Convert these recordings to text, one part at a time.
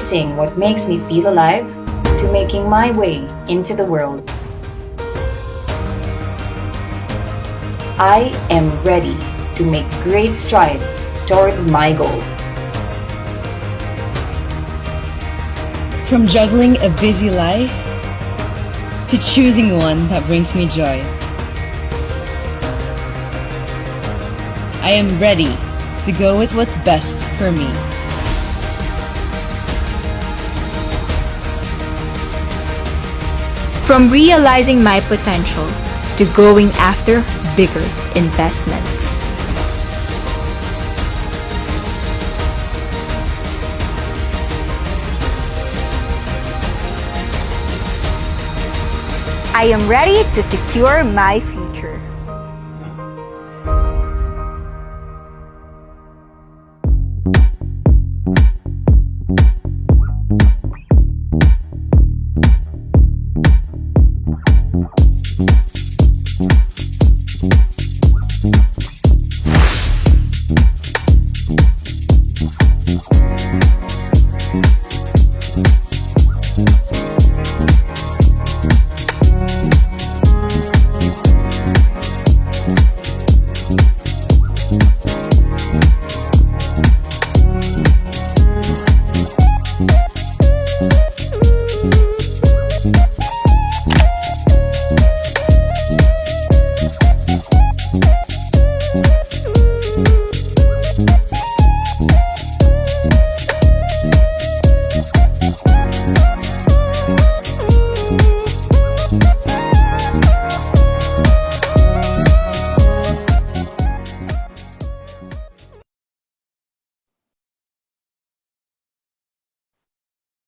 embracing what makes me feel alive to making my way into the world. I am ready to make great strides towards my goal. From juggling a busy life to choosing one that brings me joy. I am ready to go with what's best for me. From realizing my potential to going after bigger investments. I am ready to secure my future.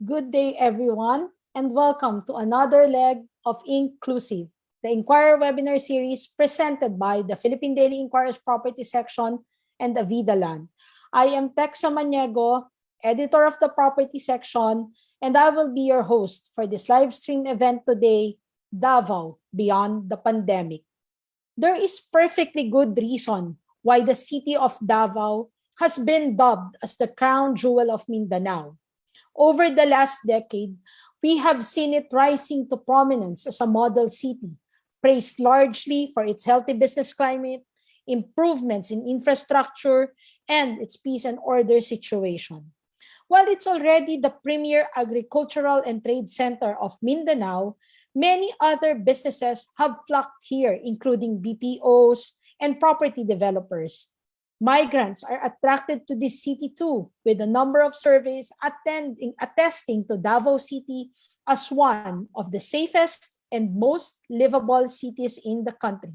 Good day, everyone, and welcome to another leg of Inclusive, the Inquirer webinar series presented by the Philippine Daily Inquirer's Property Section and Avida Land. I am Texa Maniego, editor of the Property Section, and I will be your host for this live stream event today, Davao Beyond the Pandemic. There is perfectly good reason why the city of Davao has been dubbed as the crown jewel of Mindanao. Over the last decade, we have seen it rising to prominence as a model city, praised largely for its healthy business climate, improvements in infrastructure, and its peace and order situation. While it's already the premier agricultural and trade center of Mindanao, many other businesses have flocked here, including BPOs and property developers. Migrants are attracted to this city too, with a number of surveys attesting to Davao City as one of the safest and most livable cities in the country.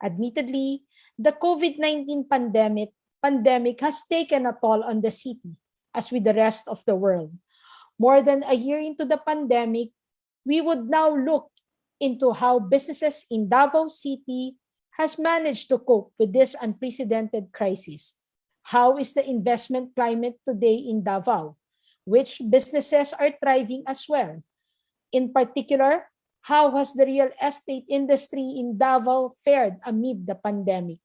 Admittedly, the COVID-19 pandemic has taken a toll on the city, as with the rest of the world. More than a year into the pandemic, we would now look into how businesses in Davao City has managed to cope with this unprecedented crisis. How is the investment climate today in Davao? Which businesses are thriving as well? In particular, how has the real estate industry in Davao fared amid the pandemic?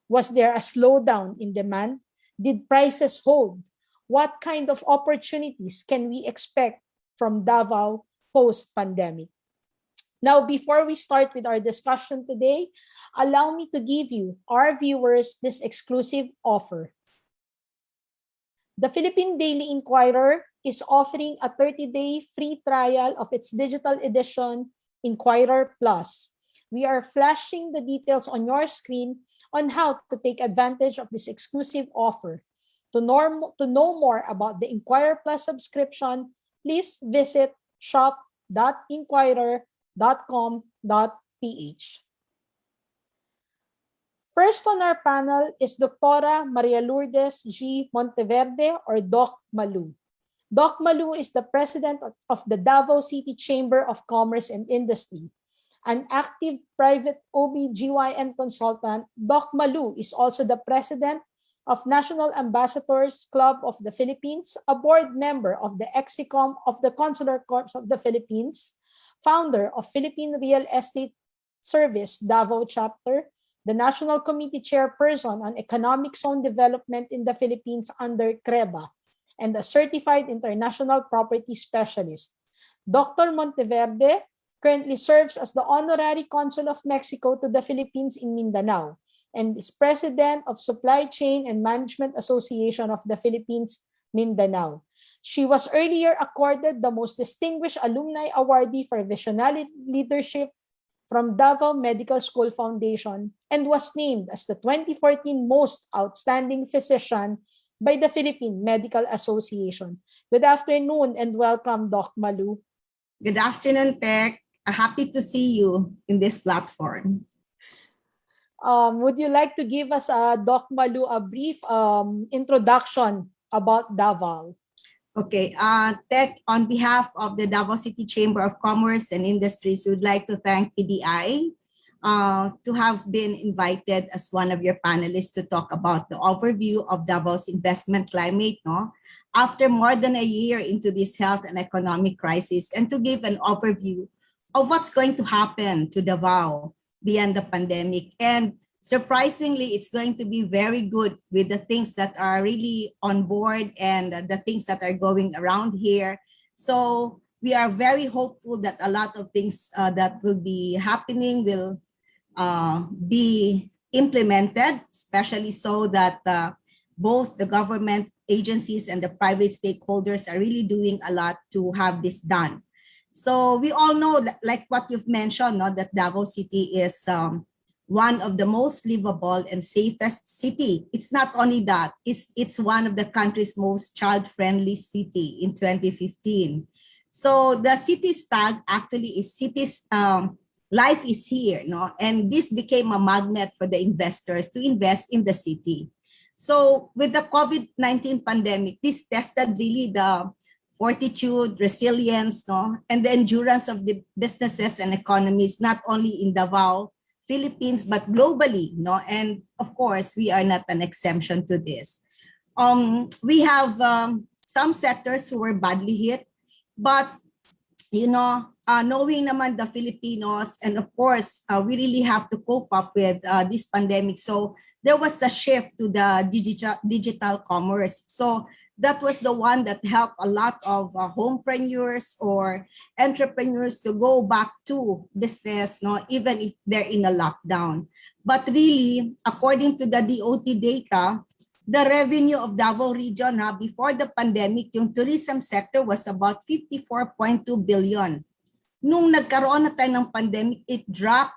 Was there a slowdown in demand? Did prices hold? What kind of opportunities can we expect from Davao post-pandemic? Now, before we start with our discussion today, allow me to give you, our viewers, this exclusive offer. The Philippine Daily Inquirer is offering a 30-day free trial of its digital edition, Inquirer Plus. We are flashing the details on your screen on how to take advantage of this exclusive offer. To know more about the Inquirer Plus subscription, please visit shop.inquirer.com.ph. First on our panel is Dr. Maria Lourdes G. Monteverde, or Doc Malu. Doc Malu is the president of the Davao City Chamber of Commerce and Industry. An active private OB/GYN consultant, Doc Malu is also the president of National Ambassadors Club of the Philippines, a board member of the EXICOM of the Consular Corps of the Philippines, founder of Philippine Real Estate Service Davao Chapter, the National Committee Chairperson on Economic Zone Development in the Philippines under CREBA, and a certified international property specialist. Dr. Monteverde currently serves as the Honorary Consul of Mexico to the Philippines in Mindanao and is President of Supply Chain and Management Association of the Philippines, Mindanao. She was earlier accorded the Most Distinguished Alumni Awardee for Visionary Leadership from Davao Medical School Foundation and was named as the 2014 Most Outstanding Physician by the Philippine Medical Association. Good afternoon and welcome, Doc Malu. Good afternoon, Tech. Happy to see you in this platform. Would you like to give us, Doc Malu, a brief introduction about Davao? Okay, Tech, on behalf of the Davao City Chamber of Commerce and Industries, we would like to thank PDI to have been invited as one of your panelists to talk about the overview of Davao's investment climate, no? After more than a year into this health and economic crisis, and to give an overview of what's going to happen to Davao beyond the pandemic. And surprisingly, it's going to be very good with the things that are really on board and the things that are going around here. So we are very hopeful that a lot of things that will be happening will be implemented, especially so that both the government agencies and the private stakeholders are really doing a lot to have this done. So we all know that, like what you've mentioned, no, that Davao City is one of the most livable and safest city. It's not only that, it's one of the country's most child-friendly city in 2015. So the city's tag actually is cities, life is here, no? And this became a magnet for the investors to invest in the city. So with the COVID-19 pandemic, this tested really the fortitude, resilience, no, and the endurance of the businesses and economies, not only in Davao, Philippines, but globally, no. And of course, we are not an exemption to this. We have some sectors who were badly hit, but knowing naman the Filipinos, and of course, we really have to cope up with this pandemic. So there was a shift to the digital commerce. So that was the one that helped a lot of homepreneurs or entrepreneurs to go back to business, no, even if they're in a lockdown. But really, according to the DOT data, the revenue of Davao region before the pandemic, yung tourism sector was about 54.2 billion. Nung nagkaroon na tayo ng pandemic, it dropped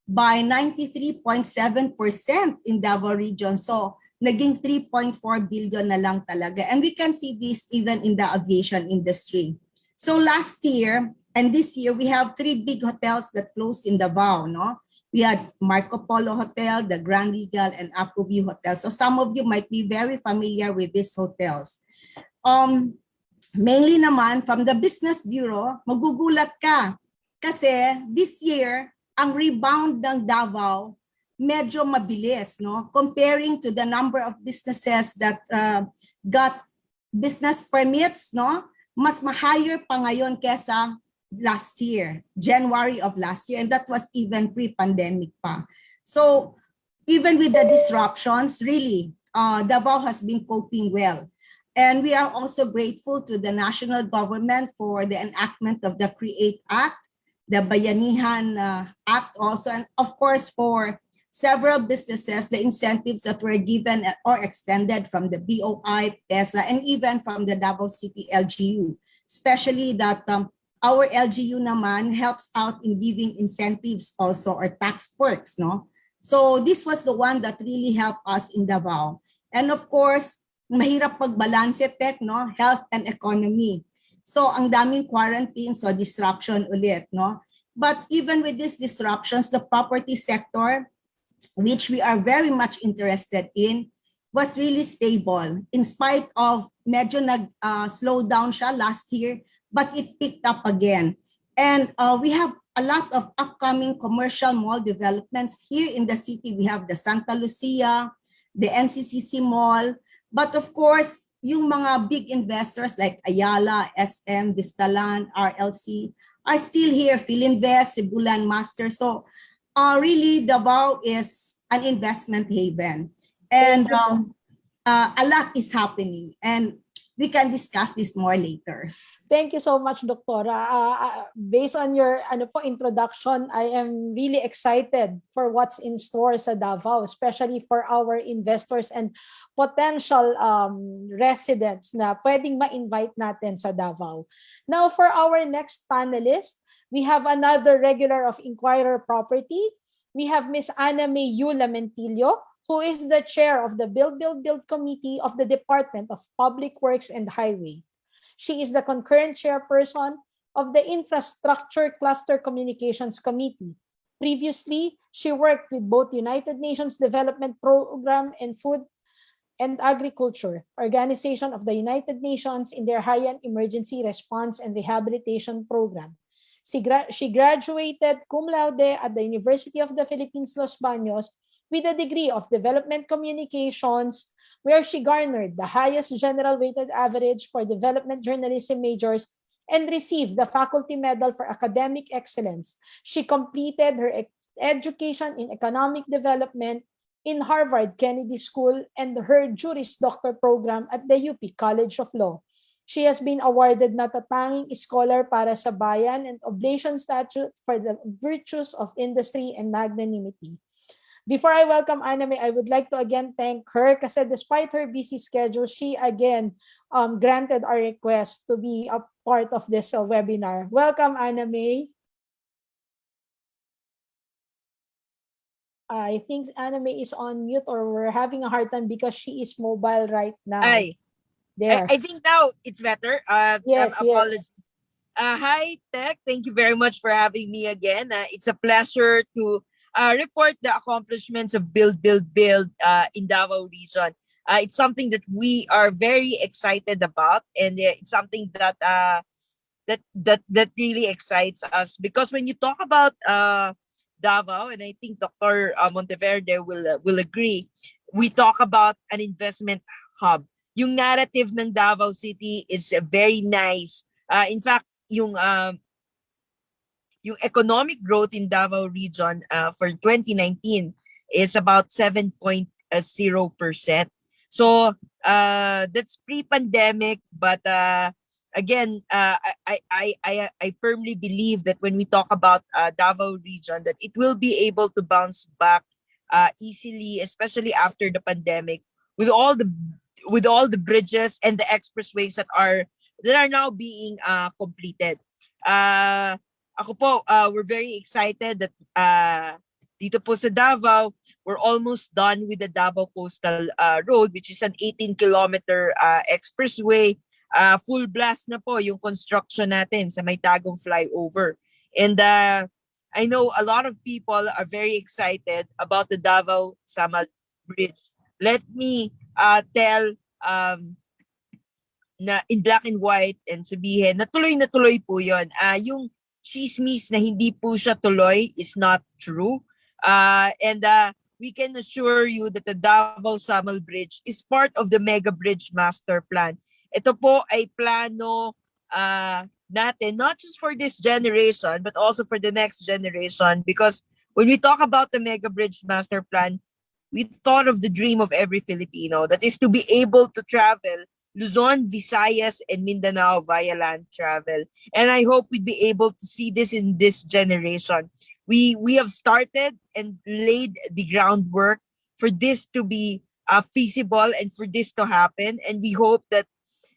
by 93.7% in Davao region. So naging 3.4 billion na lang talaga. And we can see this even in the aviation industry. So last year and this year, we have 3 big hotels that closed in Davao, no? We had Marco Polo Hotel, the Grand Regal, and Apu View Hotel. So some of you might be very familiar with these hotels. Mainly naman from the Business Bureau, magugulat ka. Kasi this year, ang rebound ng Davao medyo mabilis, no? Comparing to the number of businesses that got business permits, no? Mas ma-higher pa ngayon kesa last year, January of last year, and that was even pre-pandemic pa. So even with the disruptions, really, Davao has been coping well. And we are also grateful to the national government for the enactment of the CREATE Act, the Bayanihan Act also, and of course for several businesses, the incentives that were given or extended from the BOI, PESA, and even from the Davao City LGU, especially that our LGU naman helps out in giving incentives also or tax perks, no? So this was the one that really helped us in Davao. And of course, mahirap pagbalanse, Tech, no? Health and economy. So ang daming quarantine, so disruption ulit, no? But even with these disruptions, the property sector, which we are very much interested in, was really stable in spite of medyo slow down siya last year, but it picked up again. And we have a lot of upcoming commercial mall developments here in the city. We have the Santa Lucia, the NCCC Mall, but of course, yung mga big investors like Ayala, SM, Vistaland, RLC are still here, Philinvest, Cebulan Master. So really, Davao is an investment haven, and a lot is happening. And we can discuss this more later. Thank you so much, Doctora. Based on your introduction, I am really excited for what's in store sa Davao, especially for our investors and potential residents na pwedeng ma-invite natin sa Davao. Now, for our next panelist, we have another regular of Inquirer Property. We have Ms. Ana May Yu Lamentillo, who is the chair of the Build Committee of the Department of Public Works and Highways. She is the concurrent chairperson of the Infrastructure Cluster Communications Committee. Previously, she worked with both United Nations Development Program and Food and Agriculture Organization of the United Nations in their Haiyan Emergency Response and Rehabilitation Program. She graduated cum laude at the University of the Philippines, Los Baños with a degree of Development Communications, where she garnered the highest general weighted average for development journalism majors and received the Faculty Medal for Academic Excellence. She completed her education in economic development in Harvard Kennedy School and her Juris Doctor program at the UP College of Law. She has been awarded Natatanging Scholar para sa Bayan and Oblation Statue for the virtues of industry and magnanimity. Before I welcome Ana May, I would like to again thank her kasi despite her busy schedule, she again granted our request to be a part of this webinar. Welcome, Ana May. I think Ana May is on mute or we're having a hard time because she is mobile right now. There. I think now it's better. Yes, apologies. yes. Hi, Tech. Thank you very much for having me again. It's a pleasure to report the accomplishments of Build in Davao region. It's something that we are very excited about, and it's something that that really excites us because when you talk about Davao, and I think Dr. Monteverde will agree, we talk about an investment hub. Yung narrative ng Davao City is very nice. In fact, yung economic growth in Davao region for 2019 is about 7.0%. So that's pre-pandemic, but again, I firmly believe that when we talk about Davao region, that it will be able to bounce back easily, especially after the pandemic, with all the bridges and the expressways that are now being completed. Ako po, we're very excited that dito po sa Davao, we're almost done with the Davao Coastal Road, which is an 18-kilometer expressway. Full blast na po yung construction natin sa may Tagong flyover. And I know a lot of people are very excited about the Davao Samal Bridge. Let me tell na in black and white and sabihin na tuloy po yun. Yung chismis na hindi po siya tuloy is not true. And we can assure you that the Davao Samal Bridge is part of the Mega Bridge Master Plan. Ito po ay plano natin, not just for this generation, but also for the next generation. Because when we talk about the Mega Bridge Master Plan, we thought of the dream of every Filipino, that is to be able to travel Luzon, Visayas, and Mindanao via land travel. And I hope we'd be able to see this in this generation. We have started and laid the groundwork for this to be feasible and for this to happen. And we hope that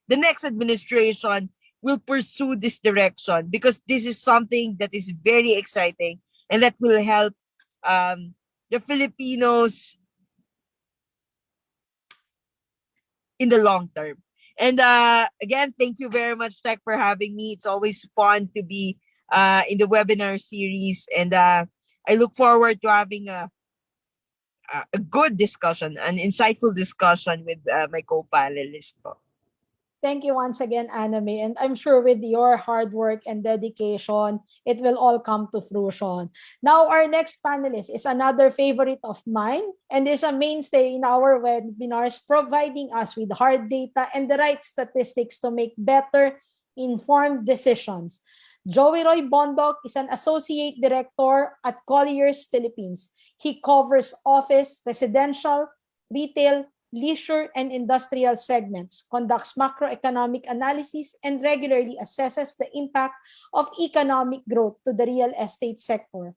the next administration will pursue this direction because this is something that is very exciting and that will help the Filipinos in the long term. And again, thank you very much, Tech, for having me. It's always fun to be in the webinar series. And I look forward to having a good discussion, an insightful discussion with my co-panelists. Thank you once again, Ana May. And I'm sure with your hard work and dedication, it will all come to fruition. Now, our next panelist is another favorite of mine and is a mainstay in our webinars, providing us with hard data and the right statistics to make better informed decisions. Joey Roy Bondok is an associate director at Colliers Philippines. He covers office, residential, retail, leisure, and industrial segments, conducts macroeconomic analysis, and regularly assesses the impact of economic growth to the real estate sector.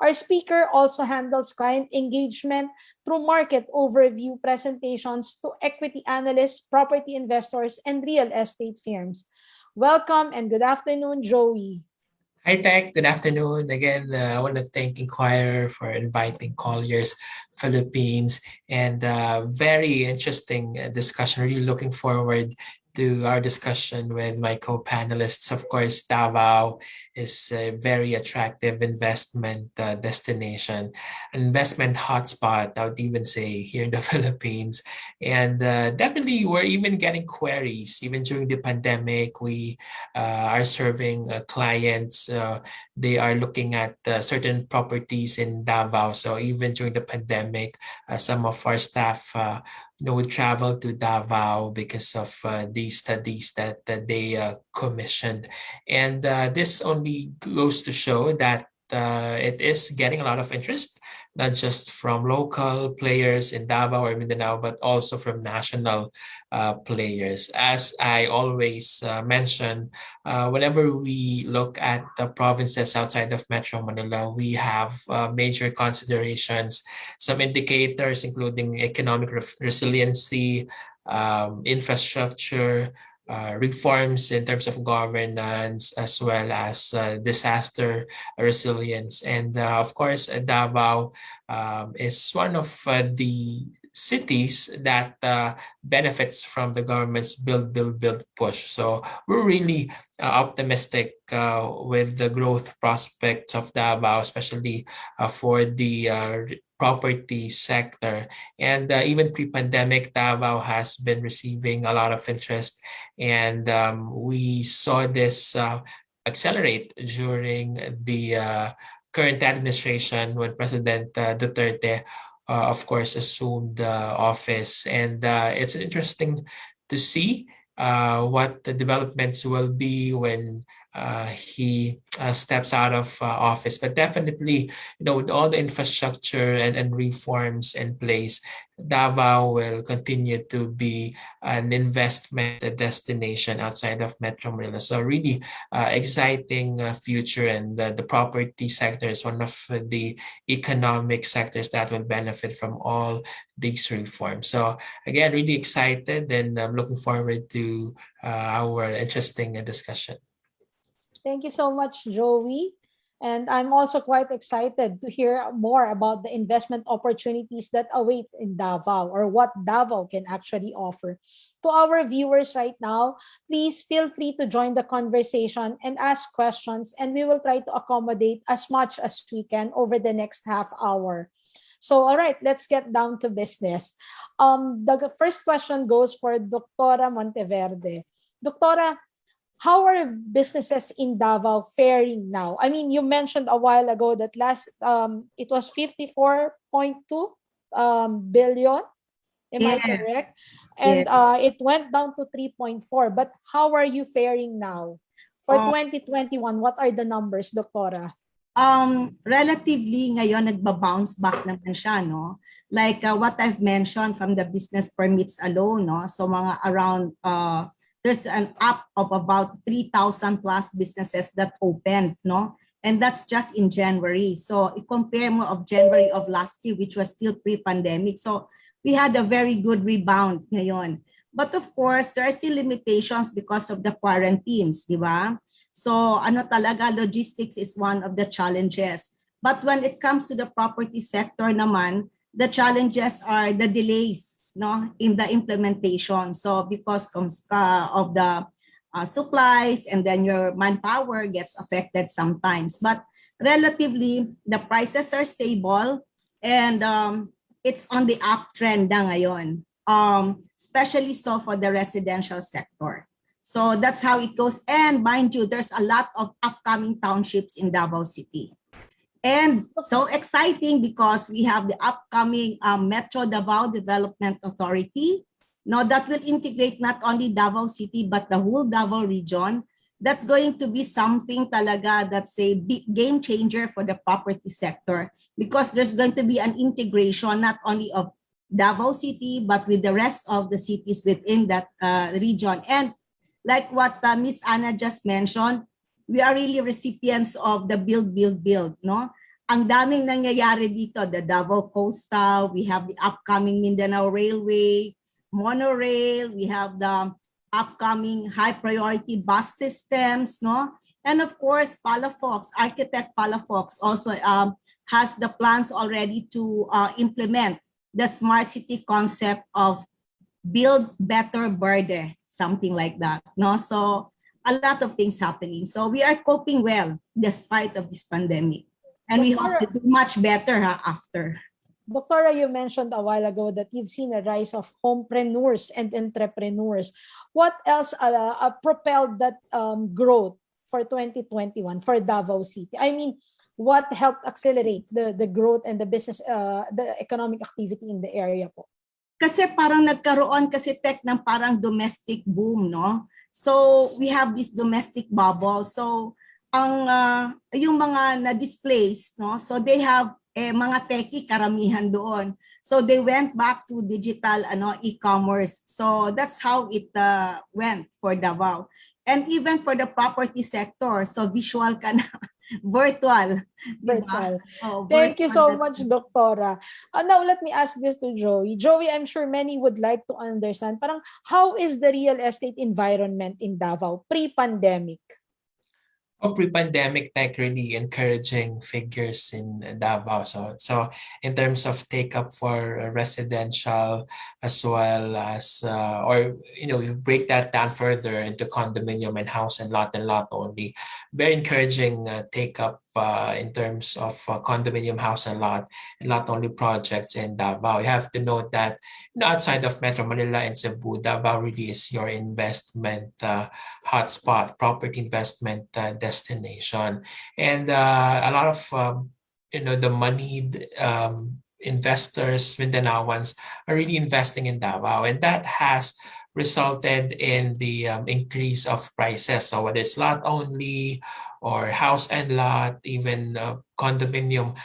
Our speaker also handles client engagement through market overview presentations to equity analysts, property investors, and real estate firms. Welcome and good afternoon, Joey. Hi, Tech. Good afternoon. Again, I want to thank Inquirer for inviting Colliers Philippines and very interesting discussion. Really looking forward to our discussion with my co-panelists. Of course, Davao is a very attractive investment destination, an investment hotspot, I would even say, here in the Philippines. And definitely, we're even getting queries. Even during the pandemic, we are serving clients. They are looking at certain properties in Davao. So even during the pandemic, some of our staff would travel to Davao because of these studies that they commissioned. And this only goes to show that it is getting a lot of interest, not just from local players in Davao or Mindanao, but also from national players. As I always mention, whenever we look at the provinces outside of Metro Manila, we have major considerations, some indicators, including economic resiliency, infrastructure, reforms in terms of governance, as well as disaster resilience. And of course, Davao is one of the cities that benefits from the government's build push. So we're really optimistic with the growth prospects of Davao, especially for the property sector. And even pre-pandemic, Davao has been receiving a lot of interest. And we saw this accelerate during the current administration when President Duterte, of course, assumed the office. And it's interesting to see what the developments will be when he steps out of office. But definitely, with all the infrastructure and reforms in place, Davao will continue to be an investment destination outside of Metro Manila. So really exciting future, and the property sector is one of the economic sectors that will benefit from all these reforms. So again, really excited, and I'm looking forward to our interesting discussion. Thank you so much, Joey. And I'm also quite excited to hear more about the investment opportunities that await in Davao, or what Davao can actually offer. To our viewers right now, please feel free to join the conversation and ask questions, and we will try to accommodate as much as we can over the next half hour. So, all right, let's get down to business. The first question goes for Doctora Monteverde. Doctora, how are businesses in Davao faring now? I mean, you mentioned a while ago that it was 54.2 billion. Am I Yes, correct? And yes. it went down to 3.4. But how are you faring now? For 2021, what are the numbers, Doctora? Relatively ngayon nagba-bounce back naman siya, no? Like what I've mentioned from the business permits alone, no? So mga around there's an up of about 3,000 plus businesses that opened, no? And that's just in January. So compare mo of January of last year, which was still pre-pandemic. So we had a very good rebound ngayon. But of course, there are still limitations because of the quarantines, di ba? So ano talaga, logistics is one of the challenges. But when it comes to the property sector naman, the challenges are the delays, no, in the implementation. So because of the supplies, and then your manpower gets affected sometimes. But relatively, the prices are stable, and it's on the uptrend na ngayon, especially so for the residential sector. So that's how it goes. And mind you, there's a lot of upcoming townships in Davao City. And so exciting because we have the upcoming Metro Davao Development Authority, that will integrate not only Davao City, but the whole Davao region. That's going to be something talaga that's a big game changer for the property sector, because there's going to be an integration not only of Davao City, but with the rest of the cities within that region. And like what Miss Anna just mentioned, we are really recipients of the build, build, build, no? Ang daming nangyayari dito, the Davao Coastal, we have the upcoming Mindanao Railway, monorail, we have the upcoming high priority bus systems, no? And of course, Palafox, architect Palafox also has the plans already to implement the smart city concept of build better, burden, something like that, no? So a lot of things happening. So we are coping well despite of this pandemic. And we hope to do much better after. Doctora, you mentioned a while ago that you've seen a rise of homepreneurs and entrepreneurs. What else propelled that growth for 2021 for Davao City? I mean, what helped accelerate the growth and the business, the economic activity in the area po? Kasi parang nagkaroon kasi tech ng parang domestic boom, no? So we have this domestic bubble. So ang yung mga na-displaced, no? So they have mga techie karamihan doon. So they went back to digital e-commerce. So that's how it went for Davao. And even for the property sector, so visual ka na, virtual. Virtual. Oh, Thank you so virtual. much, Doctora. Now, let me ask this to Joey. Joey, I'm sure many would like to understand, parang how is the real estate environment in Davao pre-pandemic? Pre-pandemic tech really encouraging figures in Davao. So in terms of take up for residential as well as or you break that down further into condominium and house and lot only, very encouraging take up in terms of condominium, house and lot only projects in Davao. You have to note that outside of Metro Manila and Cebu, Davao really is your investment hotspot, property investment destination, and a lot of the moneyed investors, Mindanaoans, are really investing in Davao, and that has resulted in the increase of prices. So whether it's lot only or house and lot, even condominium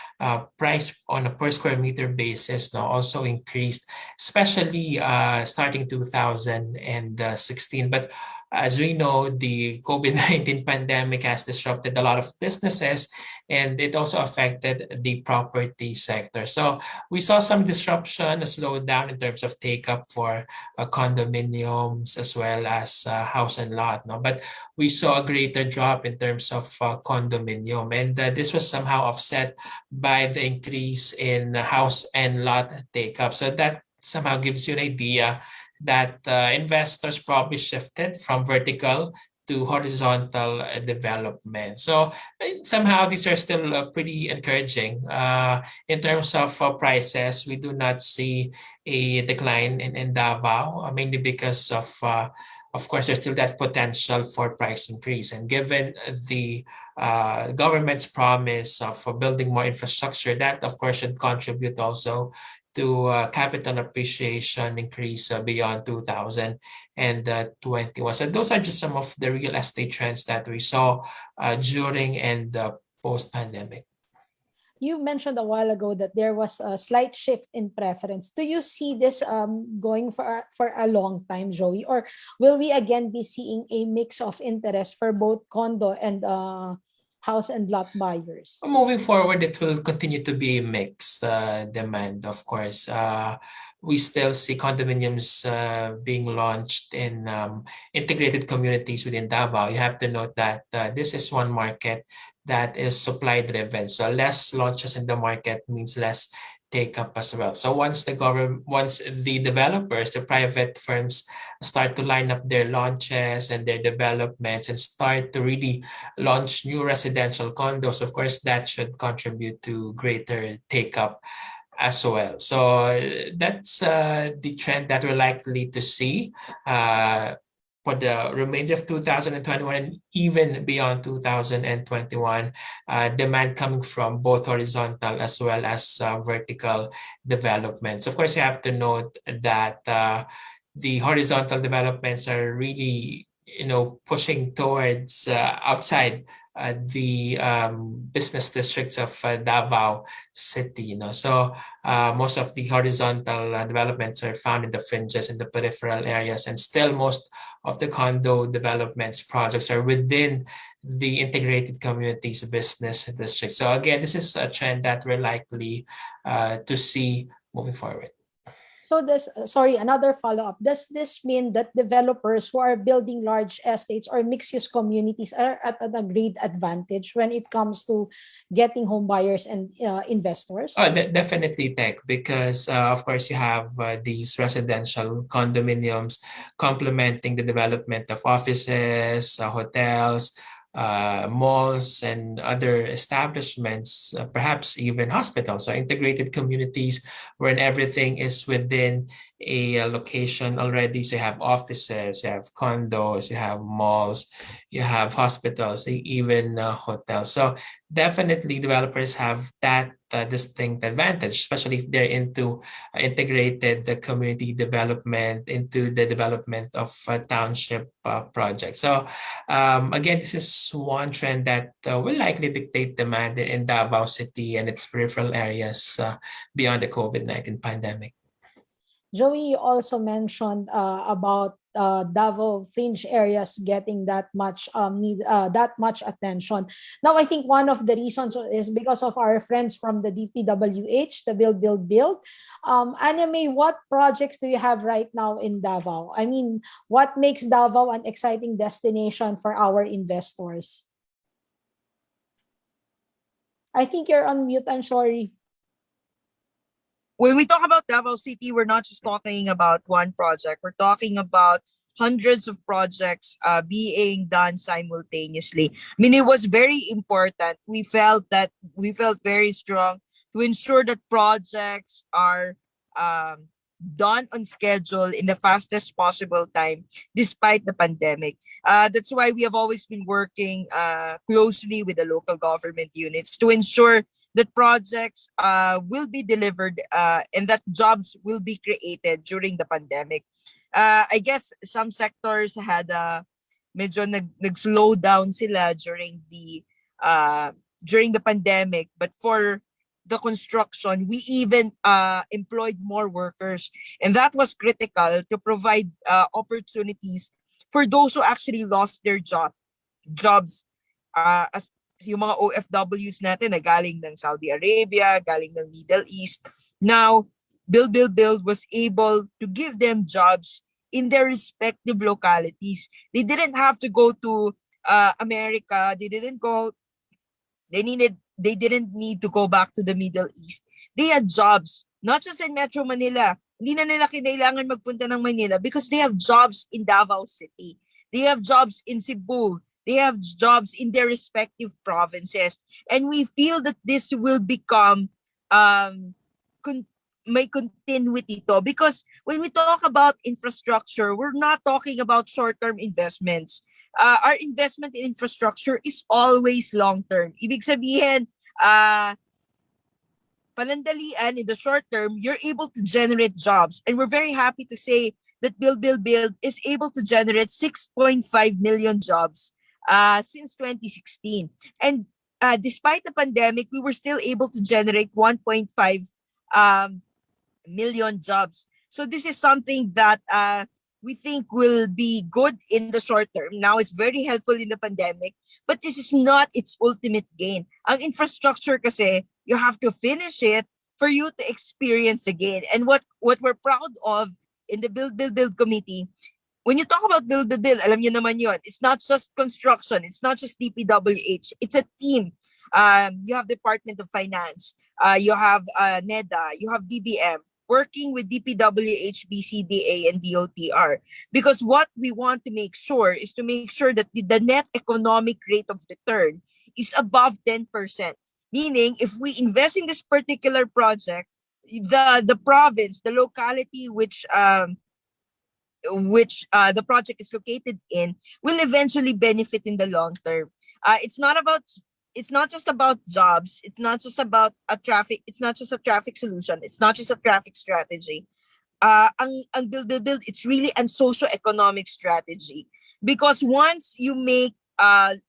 price on a per square meter basis now also increased, especially starting 2016. But as we know, the COVID-19 pandemic has disrupted a lot of businesses, and it also affected the property sector. So we saw some disruption, a slowdown in terms of take up for condominiums as well as house and lot. No? But we saw a greater drop in terms of condominium, and this was somehow offset by the increase in house and lot take up. So that somehow gives you an idea that investors probably shifted from vertical to horizontal development. So somehow these are still pretty encouraging. In terms of prices, we do not see a decline in Davao, mainly because of course, there's still that potential for price increase. And given the government's promise of building more infrastructure, that of course should contribute also to capital appreciation increase beyond 2021. So those are just some of the real estate trends that we saw during and post-pandemic. You mentioned a while ago that there was a slight shift in preference. Do you see this going for a long time, Joey? Or will we again be seeing a mix of interest for both condo and house and lot buyers? Moving forward, it will continue to be mixed demand, of course. We still see condominiums being launched in integrated communities within Davao. You have to note that this is one market that is supply driven. So less launches in the market means less take up as well. So once the developers, the private firms start to line up their launches and their developments and start to really launch new residential condos, of course, that should contribute to greater take up as well. So that's the trend that we're likely to see for the remainder of 2021, even beyond 2021, demand coming from both horizontal as well as vertical developments. Of course, you have to note that the horizontal developments are really pushing towards outside the business districts of Davao City. So most of the horizontal developments are found in the fringes, in the peripheral areas, and still most of the condo developments projects are within the integrated communities business district. So again, this is a trend that we're likely to see moving forward. So another follow-up. Does this mean that developers who are building large estates or mixed-use communities are at a great advantage when it comes to getting home buyers and investors? Oh, definitely tech, because of course you have these residential condominiums complementing the development of offices, hotels, malls, and other establishments, perhaps even hospitals. So integrated communities wherein everything is within a location already. So you have offices, you have condos, you have malls, you have hospitals, even hotels. So definitely developers have that distinct advantage, especially if they're into integrated community development, into the development of township projects. So again, this is one trend that will likely dictate demand in Davao City and its peripheral areas beyond the COVID-19 pandemic. Joey also mentioned about Davao fringe areas getting that much attention. Now, I think one of the reasons is because of our friends from the DPWH, the Build. Anime, what projects do you have right now in Davao? I mean, what makes Davao an exciting destination for our investors? I think you're on mute. I'm sorry. When we talk about Davao City, we're not just talking about one project. We're talking about hundreds of projects being done simultaneously. I mean, it was very important. We felt very strong to ensure that projects are done on schedule in the fastest possible time, despite the pandemic. That's why we have always been working closely with the local government units to ensure that projects will be delivered and that jobs will be created during the pandemic. I guess some sectors had medyo nag-slow down sila during the pandemic, but for the construction, we even employed more workers, and that was critical to provide opportunities for those who actually lost their jobs, as yung mga OFWs natin na galing ng Saudi Arabia, galing ng Middle East. Now, Build was able to give them jobs in their respective localities. They didn't have to go to America. They didn't need to go back to the Middle East. They had jobs, not just in Metro Manila. Hindi na nila kinailangan magpunta ng Manila because they have jobs in Davao City. They have jobs in Cebu. They have jobs in their respective provinces. And we feel that this will become may continuity to, because when we talk about infrastructure, we're not talking about short-term investments. Our investment in infrastructure is always long-term. Ibig sabihin, panandalian, in the short term, you're able to generate jobs. And we're very happy to say that Build is able to generate 6.5 million jobs since 2016. And despite the pandemic, we were still able to generate 1.5 million jobs. So this is something that we think will be good in the short term. Now, it's very helpful in the pandemic, but this is not its ultimate gain. Ang infrastructure kasi, you have to finish it for you to experience the gain. And what we're proud of in the Build Committee, when you talk about Build, alam niyo naman yun, it's not just construction, it's not just DPWH, it's a team. You have Department of Finance, you have NEDA, you have DBM, working with DPWH, BCDA, and DOTR. Because what we want to make sure is to make sure that the net economic rate of return is above 10%. Meaning, if we invest in this particular project, the province, the locality which the project is located in, will eventually benefit in the long term. It's not just about jobs. It's not just about it's not just a traffic solution. It's not just a traffic strategy. Ang Build, it's really a socio-economic strategy. Because once you make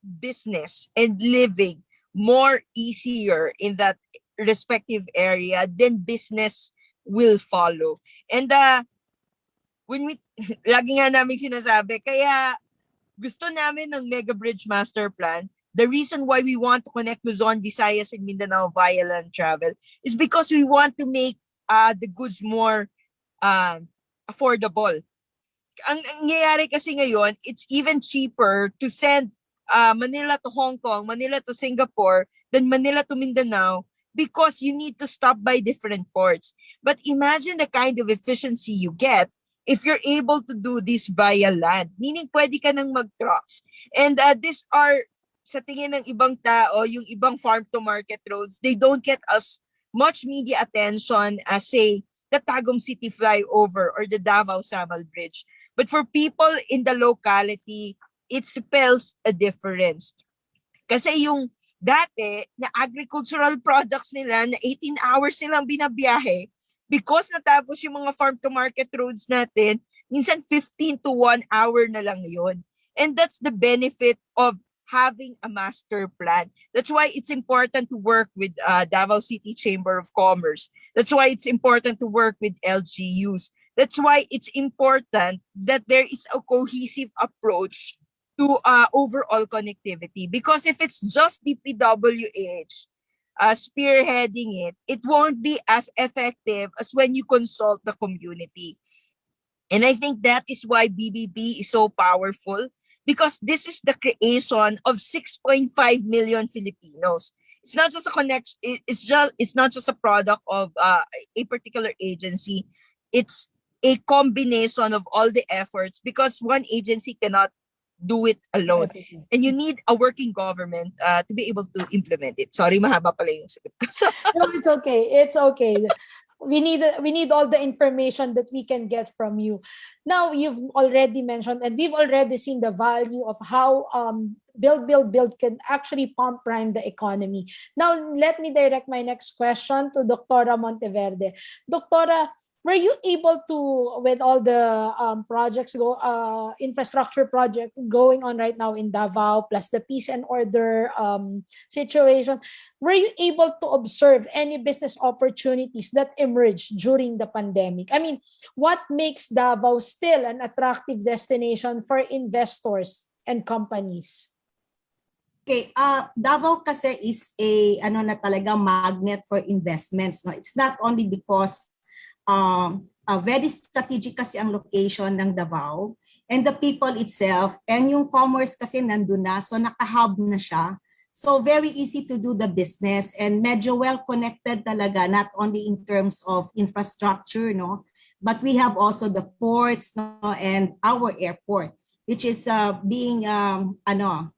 business and living more easier in that respective area, then business will follow. And when we, lagi nga namin sinasabi, kaya gusto namin ng Mega Bridge Master Plan. The reason why we want to connect Luzon, Visayas, and Mindanao via land travel is because we want to make the goods more affordable. Ang nangyayari kasi ngayon, it's even cheaper to send Manila to Hong Kong, Manila to Singapore, than Manila to Mindanao because you need to stop by different ports. But imagine the kind of efficiency you get if you're able to do this via land. Meaning, pwede ka nang mag-trucks. And these are, sa tingin ng ibang tao, yung ibang farm-to-market roads, they don't get as much media attention as, say, the Tagum City flyover or the Davao Samal Bridge. But for people in the locality, it spells a difference. Kasi yung dati na agricultural products nila na 18 hours nilang binabiyahe, because natapos yung mga farm-to-market roads natin, minsan 15 to 1 hour na lang yun. And that's the benefit of having a master plan. That's why it's important to work with Davao City Chamber of Commerce. That's why it's important to work with LGUs. That's why it's important that there is a cohesive approach to overall connectivity. Because if it's just DPWH spearheading it, it won't be as effective as when you consult the community. And I think that is why BBB is so powerful, because this is the creation of 6.5 million Filipinos. It's not just a connection. It's not just a product of a particular agency. It's a combination of all the efforts, because one agency cannot do it alone. And you need a working government to be able to implement it. Sorry, mahaba pala yung sagot ko. No, it's okay. It's okay. We need all the information that we can get from you. Now, you've already mentioned, and we've already seen the value of how build can actually pump prime the economy. Now, let me direct my next question to Doctora Monteverde. Doctora, were you able to, with all the projects infrastructure projects going on right now in Davao, plus the peace and order situation, were you able to observe any business opportunities that emerged during the pandemic? I mean, what makes Davao still an attractive destination for investors and companies? Okay, Davao kasi is a na talaga magnet for investments. No? It's not only because very strategic kasi ang location ng Davao and the people itself, and yung commerce kasi nandun na, so naka-hub na siya. So very easy to do the business and medyo well connected talaga, not only in terms of infrastructure, no, but we have also the ports, no, and our airport, which is being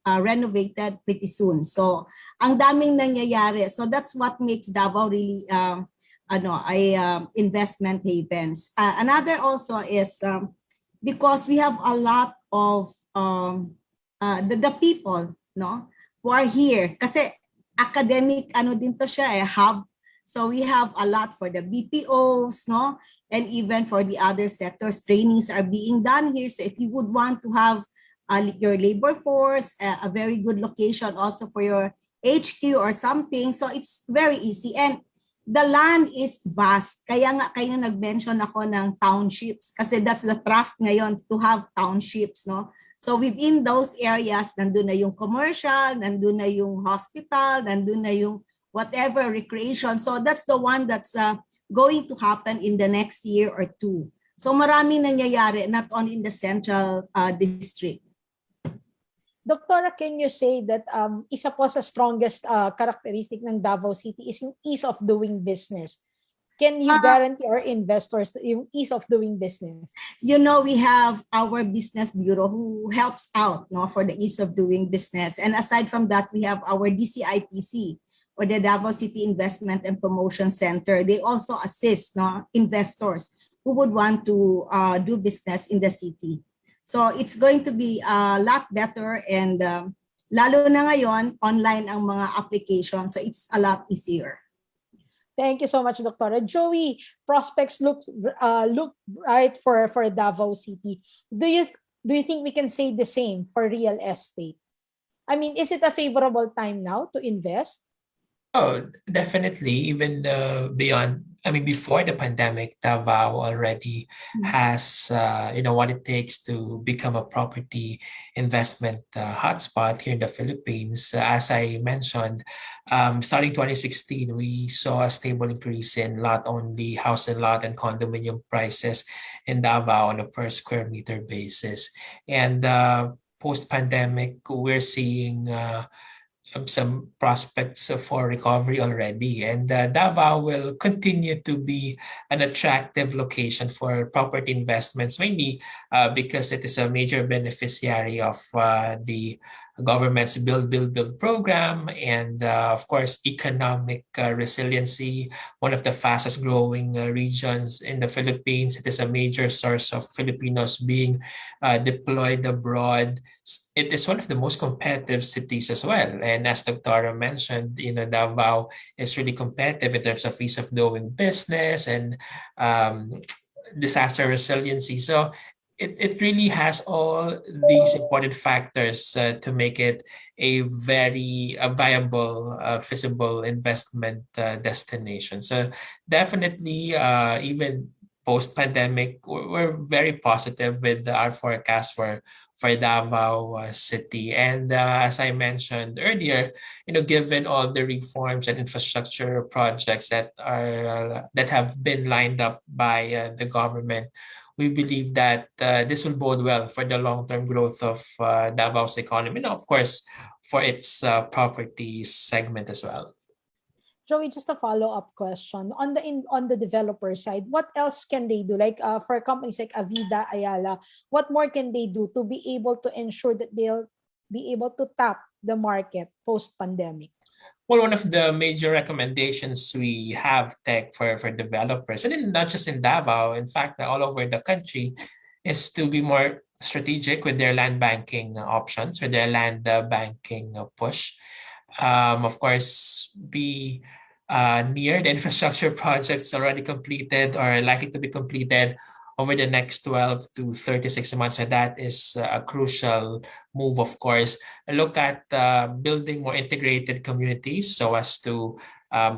renovated pretty soon. So ang daming nangyayari. So that's what makes Davao really investment havens. Another also is because we have a lot of the people, no, who are here. Kasi academic din to siya hub. So we have a lot for the BPOs, no, and even for the other sectors. Trainings are being done here. So if you would want to have your labor force, a very good location also for your HQ or something, so it's very easy. And the land is vast. Kaya nga kayo nag-mention ako ng townships kasi that's the trust ngayon to have townships, no? So within those areas, nandun na yung commercial, nandun na yung hospital, nandun na yung whatever recreation. So that's the one that's going to happen in the next year or two. So maraming nangyayari, not only in the central district. Doctora, can you say that isa po sa strongest characteristic ng Davao City is yung ease of doing business? Can you guarantee our investors yung ease of doing business? You know, we have our business bureau who helps out, no, for the ease of doing business. And aside from that, we have our DCIPC, or the Davao City Investment and Promotion Center. They also assist, no, investors who would want to do business in the city. So it's going to be a lot better, and lalo na ngayon, online ang mga applications, so it's a lot easier. Thank you so much, Doctora. Joey, prospects look bright for Davao City. Do you do you think we can say the same for real estate? I mean, is it a favorable time now to invest? Oh, definitely. Even beyond, I mean, before the pandemic, Davao already has, what it takes to become a property investment hotspot here in the Philippines. As I mentioned, starting 2016, we saw a stable increase in lot only house and lot and condominium prices in Davao on a per square meter basis. And post-pandemic, we're seeing some prospects for recovery already. And Davao will continue to be an attractive location for property investments, mainly because it is a major beneficiary of the government's Build program and, of course, economic resiliency, one of the fastest growing regions in the Philippines. It is a major source of Filipinos being deployed abroad. It is one of the most competitive cities as well. And as Dr. mentioned, Davao is really competitive in terms of ease of doing business and um, disaster resiliency. So it really has all these important factors to make it a very viable, feasible investment destination. So definitely, even post-pandemic, we're very positive with our forecast for Davao City. And as I mentioned earlier, given all the reforms and infrastructure projects that have been lined up by the government, we believe that this will bode well for the long-term growth of Davao's economy, and of course, for its property segment as well. Joey, just a follow-up question on the developer side. What else can they do? Like for companies like Avida, Ayala, what more can they do to be able to ensure that they'll be able to tap the market post-pandemic? Well, one of the major recommendations we have tech for developers, and not just in Davao, in fact, all over the country, is to be more strategic with their land banking options, with their land banking push. Of course, be near the infrastructure projects already completed or likely to be completed over the next 12 to 36 months. And that is a crucial move, of course. Look at building more integrated communities so as to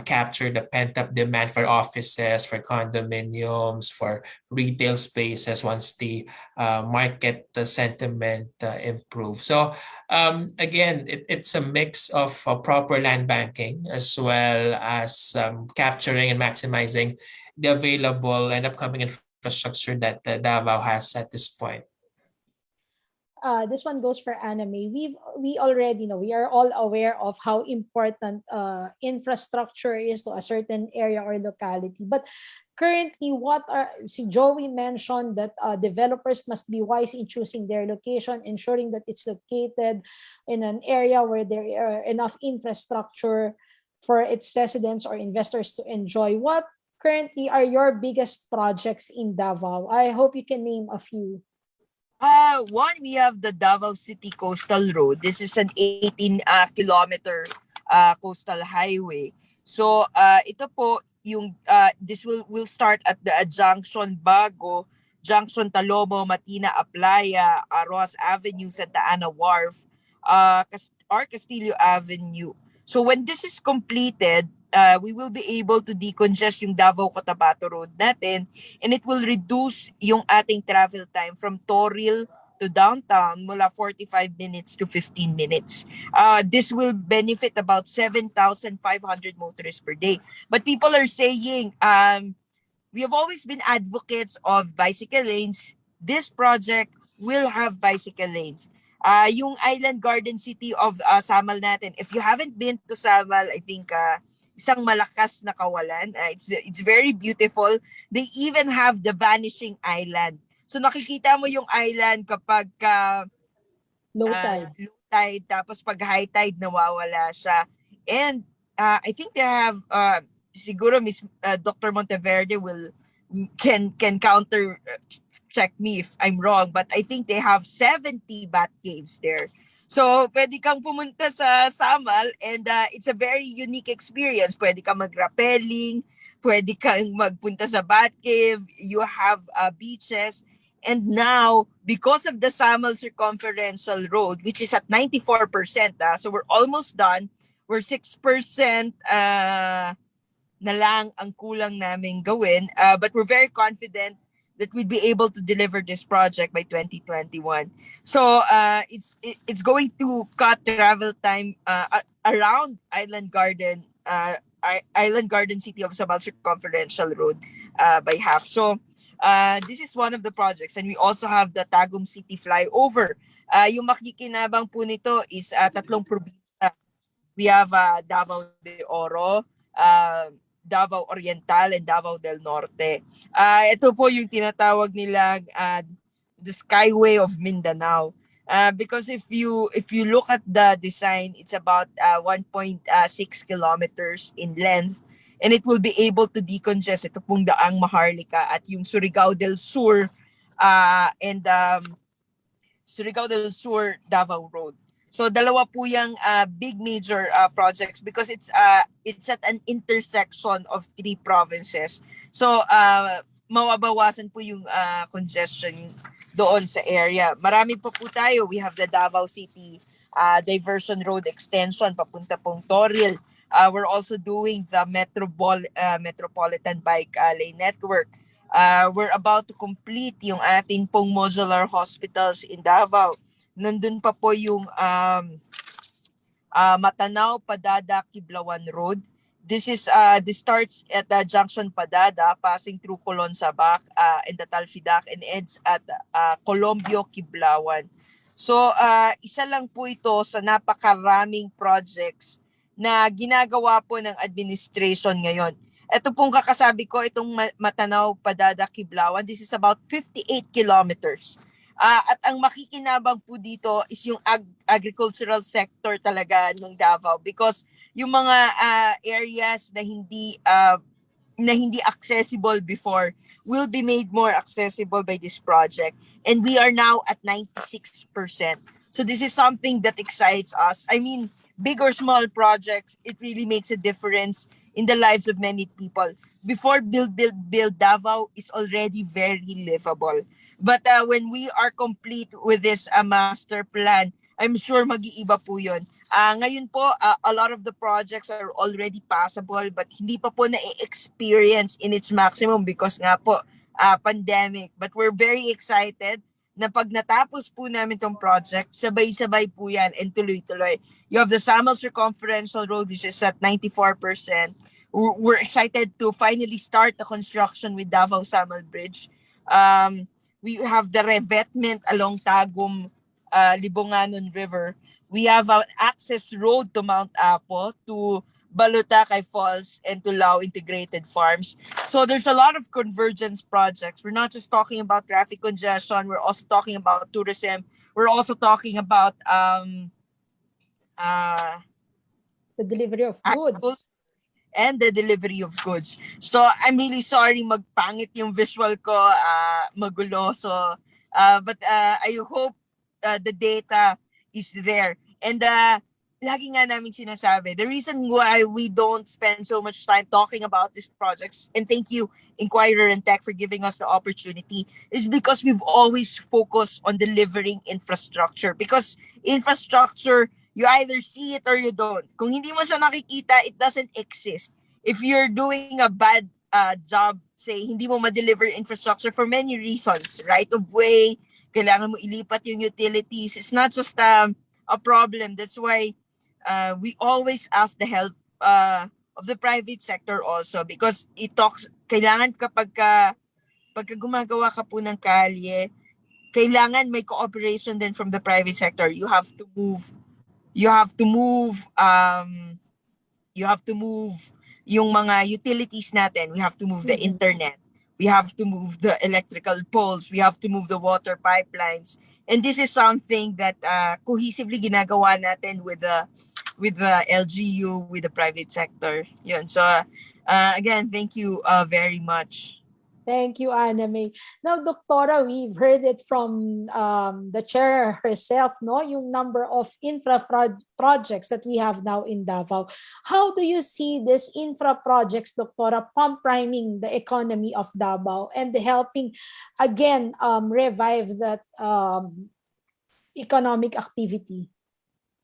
capture the pent-up demand for offices, for condominiums, for retail spaces once the market sentiment improves. So again, it's a mix of proper land banking as well as capturing and maximizing the available and upcoming infrastructure that Davao has at this point. This one goes for anime. We already know, we are all aware of how important infrastructure is to a certain area or locality. But currently, see, Joey mentioned that developers must be wise in choosing their location, ensuring that it's located in an area where there are enough infrastructure for its residents or investors to enjoy. What currently are your biggest projects in Davao? I hope you can name a few. One, we have the Davao City Coastal Road. This is an 18 kilometer coastal highway. So, ito po, this will start at the Junction Bago, Junction Talomo, Matina, Aplaya, Rojas Avenue, Santa Ana Wharf, or Castillo Avenue. So, when this is completed, we will be able to decongest yung Davao Cotabato Road natin, and it will reduce yung ating travel time from Toril to downtown mula 45 minutes to 15 minutes. This will benefit about 7,500 motorists per day. But people are saying, we have always been advocates of bicycle lanes. This project will have bicycle lanes. Yung Island Garden City of Samal natin, if you haven't been to Samal, I think isang malakas na kawalan. It's very beautiful. They even have the vanishing island. So nakikita mo yung island kapag Low tide. low tide, tapos pag high tide nawawala siya. And I think they have siguro Miss Dr. Monteverde can counter check me if I'm wrong, but I think they have 70 bat caves there. So, pwede kang pumunta sa Samal and it's a very unique experience. Pwede kang mag-rappelling, pwede kang magpunta sa bat cave, you have beaches, And now, because of the Samal Circumferential Road, which is at 94%, so we're almost done. We're 6% na lang ang kulang namin gawin. But we're very confident that we'd be able to deliver this project by 2021. So it's going to cut travel time around Island Garden City of Sabal Circumferential Road by half. So this is one of the projects, and we also have the Tagum City flyover. Yung makikinabang po nito is tatlong probinsya. We have Davao de Oro, Davao Oriental, and Davao del Norte. Ito po yung tinatawag nilang the Skyway of Mindanao. Because if you look at the design, it's about 1.6 kilometers in length, and it will be able to decongest ito pong daang Maharlika at yung Surigao del Sur and Surigao del Sur Davao Road. So dalawa po yung big major projects because it's at an intersection of three provinces. So mawabawasan po yung congestion doon sa area. Marami pa po tayo. We have the Davao City diversion road extension papunta pong Toril. We're also doing the Metropolitan Bike Lane Network. We're about to complete yung ating pong modular hospitals in Davao. Nandun pa po yung Matanao Padada Kiblawan Road. This starts at the junction Padada, passing through Colon Sabac and the Talfidac, and ends at Colombio Kiblawan. So isa lang po ito sa napakaraming projects na ginagawa po ng administration ngayon. Ito pong kakasabi ko, itong Matanao Padada Kiblawan, this is about 58 kilometers. At ang makikinabang po dito is yung agricultural sector talaga ng Davao, because yung mga areas na hindi accessible before will be made more accessible by this project. And we are now at 96%. So this is something that excites us. I mean, big or small projects, it really makes a difference in the lives of many people. Before Build, Davao is already very livable. But when we are complete with this master plan, I'm sure mag-iiba po yun. Ngayon po, a lot of the projects are already passable, but hindi pa po na-experience in its maximum because nga po, pandemic. But we're very excited na pag natapos po namin tong project, sabay-sabay po yan and tuloy-tuloy. You have the Samal Circumferential Road, which is at 94%. We're excited to finally start the construction with Davao Samal Bridge. We have the revetment along Tagum, Libonganon River. We have an access road to Mount Apo, to Balutacay Falls, and to Lao Integrated Farms. So there's a lot of convergence projects. We're not just talking about traffic congestion. We're also talking about tourism. We're also talking about The delivery of goods. and the delivery of goods. So I'm really sorry magpangit yung visual ko, magulo. So but I hope the data is there. And lagi nga namin sinasabi, the reason why we don't spend so much time talking about these projects, and thank you Inquirer and Tech for giving us the opportunity, is because we've always focused on delivering infrastructure. Because infrastructure, you either see it or you don't. Kung hindi mo siya nakikita, it doesn't exist. If you're doing a bad job, say, hindi mo ma-deliver infrastructure for many reasons, right of way, kailangan mo ilipat yung utilities. It's not just a problem. That's why we always ask the help of the private sector also, because it talks, kailangan pagka gumagawa ka po ng kalye, kailangan may cooperation din from the private sector. You have to move yung mga utilities natin. We have to move the internet. We have to move the electrical poles. We have to move the water pipelines. And this is something that cohesively ginagawa natin with the LGU, with the private sector. Yun. So again, thank you very much. Thank you, Anna May. Now, Doctora, we've heard it from the chair herself, no? Yung number of projects that we have now in Davao. How do you see these infra projects, Doctora, pump priming the economy of Davao and helping, again, revive that economic activity?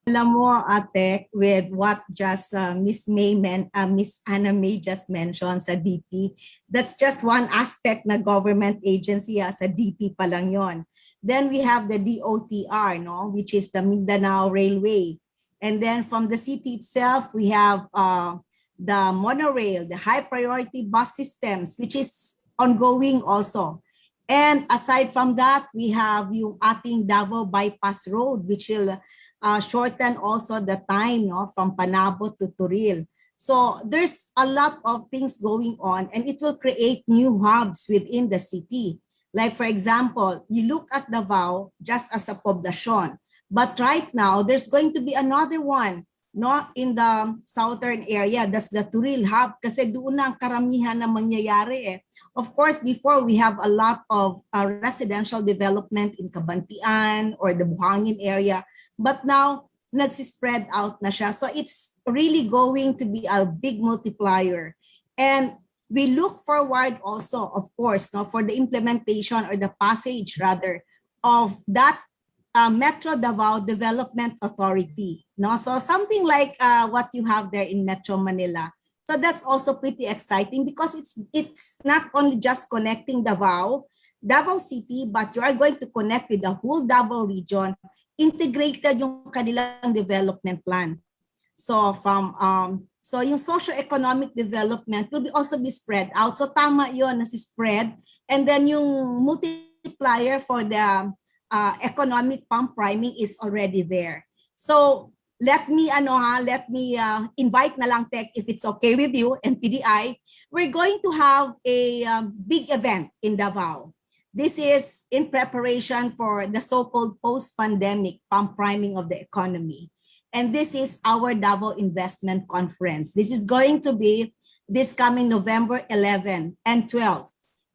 Alam mo, Ate, with what just Miss Anna May just mentioned sa DP, that's just one aspect na government agency sa DP pa lang yon. Then we have the DOTR, no, which is the Mindanao Railway. And then from the city itself, we have the monorail, the high priority bus systems, which is ongoing also. And aside from that, we have yung ating Davao Bypass Road, which will shorten also the time, no, from Panabo to Turil. So there's a lot of things going on, and it will create new hubs within the city. Like for example, you look at Davao just as a poblacion, but right now there's going to be another one, no, in the southern area. That's the Turil hub, kasi doon na ang karamihan na mangyayari eh. Of course, before we have a lot of residential development in Kabantian or the Buhangin area, but now nagsispread out na siya. So it's really going to be a big multiplier. And we look forward also, of course, no, for the implementation or the passage rather of that Metro Davao Development Authority. No? So something like what you have there in Metro Manila. So that's also pretty exciting because it's not only just connecting Davao City, but you are going to connect with the whole Davao region, integrated yung kanilang development plan. So so yung socio-economic development will also be spread out. So tama yun, nasi spread. And then yung multiplier for the economic pump priming is already there. So let me invite na lang Tech, if it's okay with you, and PDI. We're going to have a big event in Davao. This is in preparation for the so-called post-pandemic pump priming of the economy. And this is our Davao Investment Conference. This is going to be this coming November 11 and 12.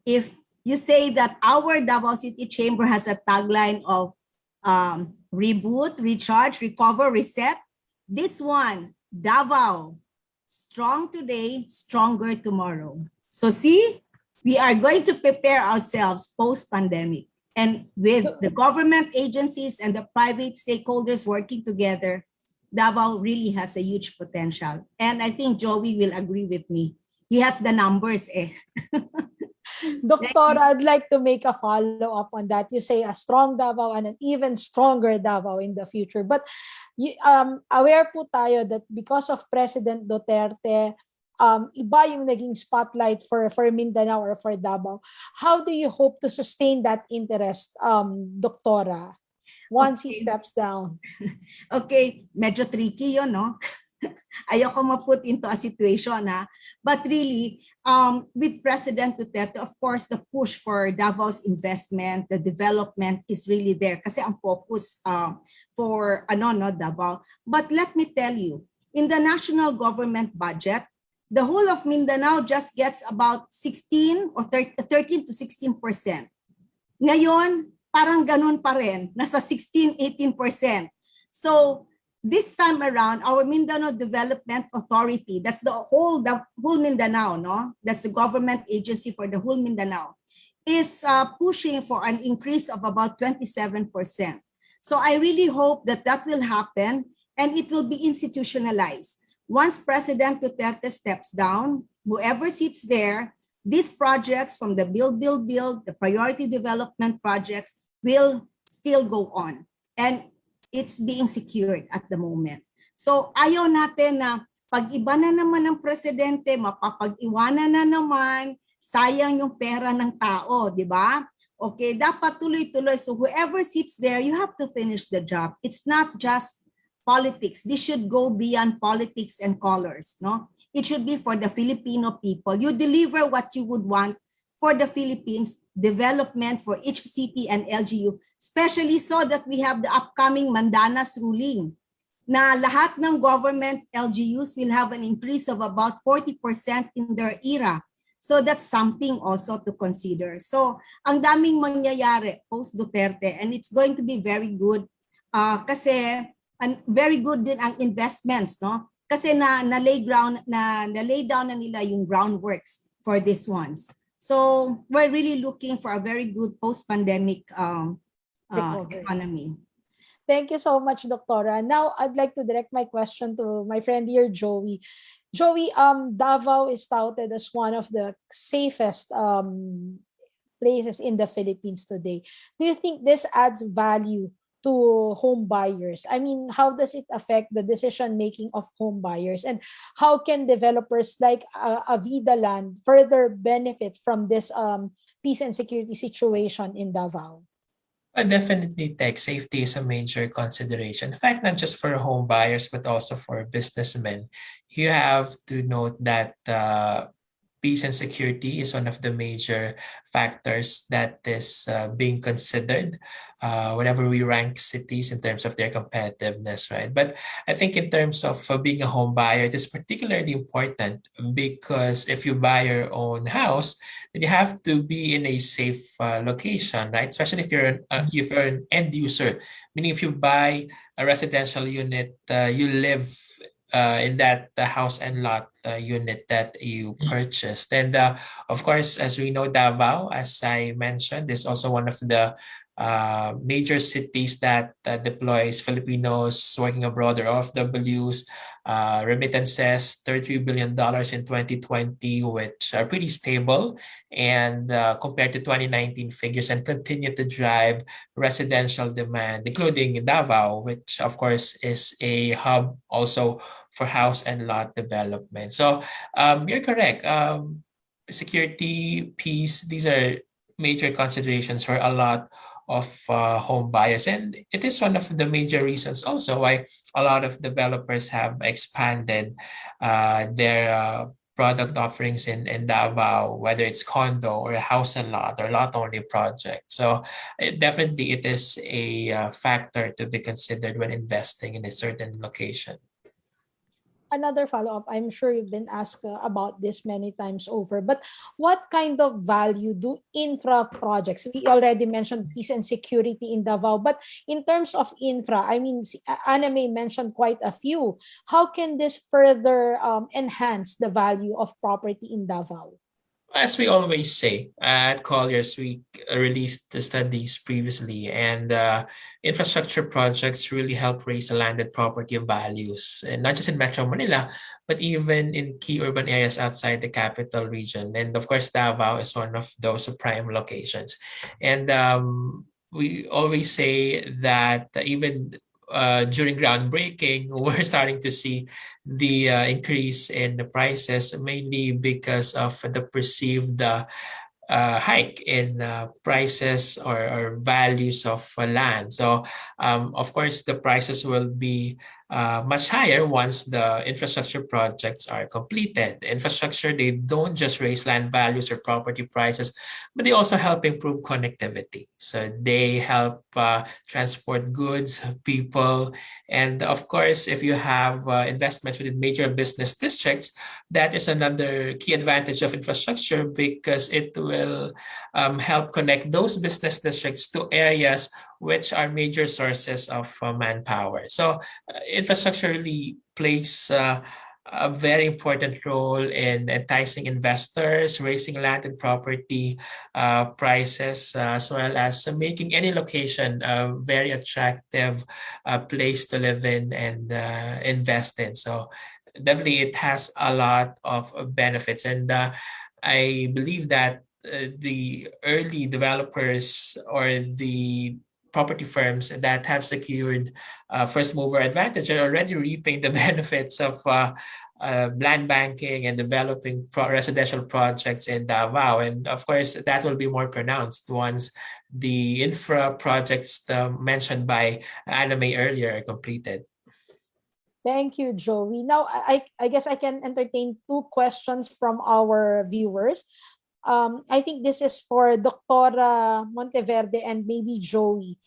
If you say that our Davao City Chamber has a tagline of reboot, recharge, recover, reset, this one, Davao, strong today, stronger tomorrow. So see, we are going to prepare ourselves post-pandemic. And with the government agencies and the private stakeholders working together, Davao really has a huge potential. And I think Joey will agree with me. He has the numbers eh. Doctor, I'd like to make a follow-up on that. You say a strong Davao and an even stronger Davao in the future. But aware po tayo that because of President Duterte, iba yung naging spotlight for Mindanao or for Davao. How do you hope to sustain that interest, Doktora, once he steps down? Okay, medyo tricky yun, no? Ayoko ma-put into a situation, ha? But really, with President Duterte, of course, the push for Davao's investment, the development is really there kasi ang focus for Davao. But let me tell you, in the national government budget, the whole of Mindanao just gets about 13 to 16%. Ngayon, parang ganun pa rin, nasa 16-18%. So this time around, our Mindanao Development Authority, that's the whole Mindanao, no? That's the government agency for the whole Mindanao, is pushing for an increase of about 27%. So I really hope that that will happen and it will be institutionalized. Once President Duterte steps down, whoever sits there, these projects from the build, the priority development projects will still go on. And it's being secured at the moment. So ayaw natin na pag-iba na naman ng presidente, mapapag-iwanan na naman, sayang yung pera ng tao, di ba? Okay, dapat tuloy-tuloy. So whoever sits there, you have to finish the job. It's not just politics. This should go beyond politics and colors, no? It should be for the Filipino people. You deliver what you would want for the Philippines, development for each city and LGU, especially so that we have the upcoming Mandanas ruling na lahat ng government LGUs will have an increase of about 40% in their era. So that's something also to consider. So ang daming mangyayari post Duterte, and it's going to be very good kasi very good din ang investments, no? Kasi na-lay down na nila yung groundworks for these ones. So we're really looking for a very good post-pandemic economy. Thank you so much, Doctora. Now, I'd like to direct my question to my friend here, Joey. Joey, Davao is touted as one of the safest places in the Philippines today. Do you think this adds value to home buyers? I mean, how does it affect the decision making of home buyers, and how can developers like Avida Land further benefit from this peace and security situation in Davao? Definitely, tech safety is a major consideration. In fact, not just for home buyers, but also for businessmen. You have to note that peace and security is one of the major factors that is being considered whenever we rank cities in terms of their competitiveness, right? But I think in terms of being a home buyer, it is particularly important because if you buy your own house, then you have to be in a safe location, right? Especially if you're an end user, meaning if you buy a residential unit, you live in that house and lot unit that you purchased. And of course, as we know, Davao, as I mentioned, is also one of the major cities that deploys Filipinos working abroad or OFWs. Remittances, $33 billion in 2020, which are pretty stable and compared to 2019 figures, and continue to drive residential demand, including Davao, which of course is a hub also for house and lot development. So you're correct. Security, peace, these are major considerations for a lot of home buyers. And it is one of the major reasons also why a lot of developers have expanded their product offerings in Davao, whether it's condo or house and lot or lot only project. So definitely it is a factor to be considered when investing in a certain location. Another follow-up, I'm sure you've been asked about this many times over, but what kind of value do infra projects? We already mentioned peace and security in Davao, but in terms of infra, I mean, Anime mentioned quite a few. How can this further enhance the value of property in Davao? As we always say, at Colliers, we released the studies previously, and infrastructure projects really help raise the landed property values, and not just in Metro Manila, but even in key urban areas outside the capital region. And of course, Davao is one of those prime locations. And we always say that even during groundbreaking, we're starting to see the increase in the prices, mainly because of the perceived hike in prices or values of land. So, of course, the prices will be much higher once the infrastructure projects are completed. The infrastructure, they don't just raise land values or property prices, but they also help improve connectivity. So they help transport goods, people, and of course, if you have investments within major business districts, that is another key advantage of infrastructure because it will help connect those business districts to areas which are major sources of manpower. So infrastructure really plays a very important role in enticing investors, raising land and property prices, as well as making any location a very attractive place to live in and invest in. So definitely it has a lot of benefits. And I believe that the early developers or the property firms that have secured first mover advantage are already reaping the benefits of land banking and developing residential projects in Davao. And of course, that will be more pronounced once the infra projects mentioned by Anime earlier are completed. Thank you, Joey. Now, I guess I can entertain two questions from our viewers. I think this is for Doctora Monteverde and maybe Joey.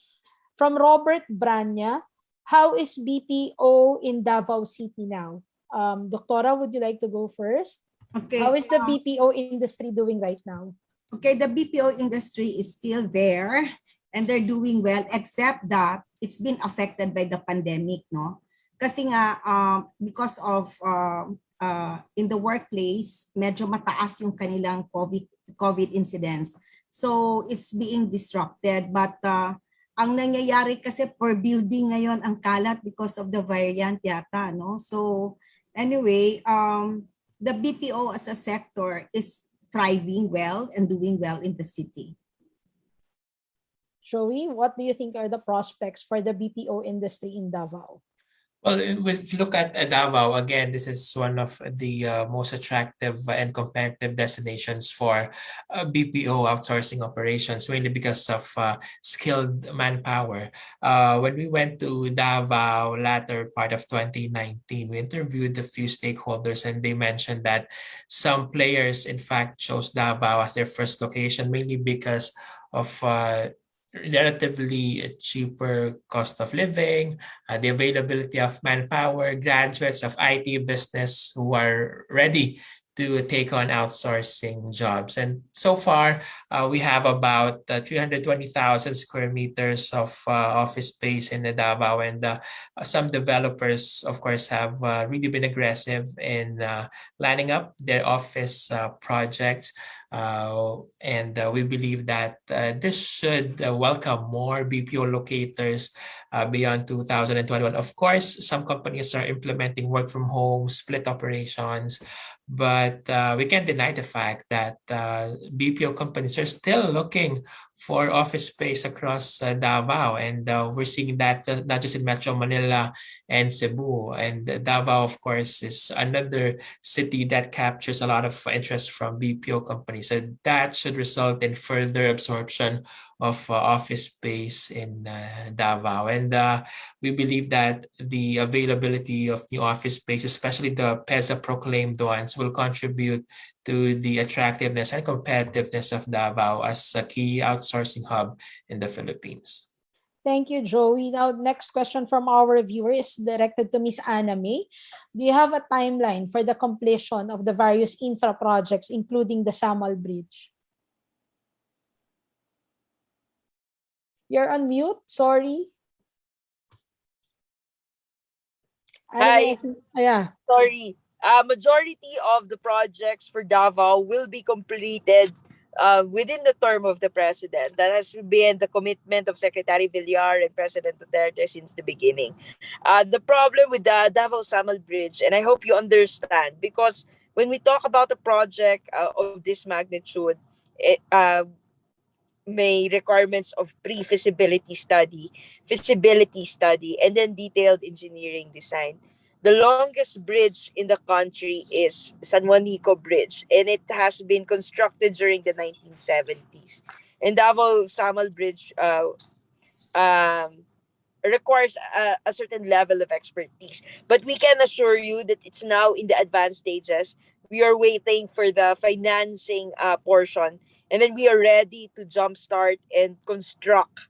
From Robert Branya, how is BPO in Davao City now? Doctora, would you like to go first? Okay. How is the BPO industry doing right now? Okay, the BPO industry is still there and they're doing well, except that it's been affected by the pandemic, no? Kasi nga, because of in the workplace, medyo mataas yung kanilang COVID incidents. So it's being disrupted. But ang nangyayari kasi per building ngayon ang kalat because of the variant yata, no? So anyway, the BPO as a sector is thriving well and doing well in the city. Joey, what do you think are the prospects for the BPO industry in Davao? Well, if you look at Davao, again, this is one of the most attractive and competitive destinations for BPO outsourcing operations, mainly because of skilled manpower. When we went to Davao latter part of 2019, we interviewed a few stakeholders and they mentioned that some players, in fact, chose Davao as their first location, mainly because of relatively cheaper cost of living, the availability of manpower, graduates of IT business who are ready to take on outsourcing jobs. And so far, we have about 320,000 square meters of office space in the Davao. And some developers, of course, have really been aggressive in lining up their office projects. And we believe that this should welcome more BPO locators beyond 2021. Of course, some companies are implementing work from home, split operations, but we can't deny the fact that BPO companies are still looking for office space across Davao. And we're seeing that not just in Metro Manila and Cebu. And Davao, of course, is another city that captures a lot of interest from BPO companies. So that should result in further absorption of office space in Davao. And we believe that the availability of new office space, especially the PEZA proclaimed ones, will contribute to the attractiveness and competitiveness of Davao as a key outsourcing hub in the Philippines. Thank you, Joey. Now, next question from our viewer is directed to Miss Anna May. Do you have a timeline for the completion of the various infra projects, including the Samal Bridge? You're on mute. Sorry. Hi. Yeah. Sorry. Majority of the projects for Davao will be completed within the term of the president. That has been the commitment of Secretary Villar and President Duterte since the beginning. The problem with the Davao Samal Bridge, and I hope you understand, because when we talk about a project of this magnitude, it, may requirements of pre-feasibility study, feasibility study, and then detailed engineering design. The longest bridge in the country is San Juanico Bridge, and it has been constructed during the 1970s. And Davao Samal Bridge um, requires a certain level of expertise. But we can assure you that it's now in the advanced stages. We are waiting for the financing portion, and then we are ready to jumpstart and construct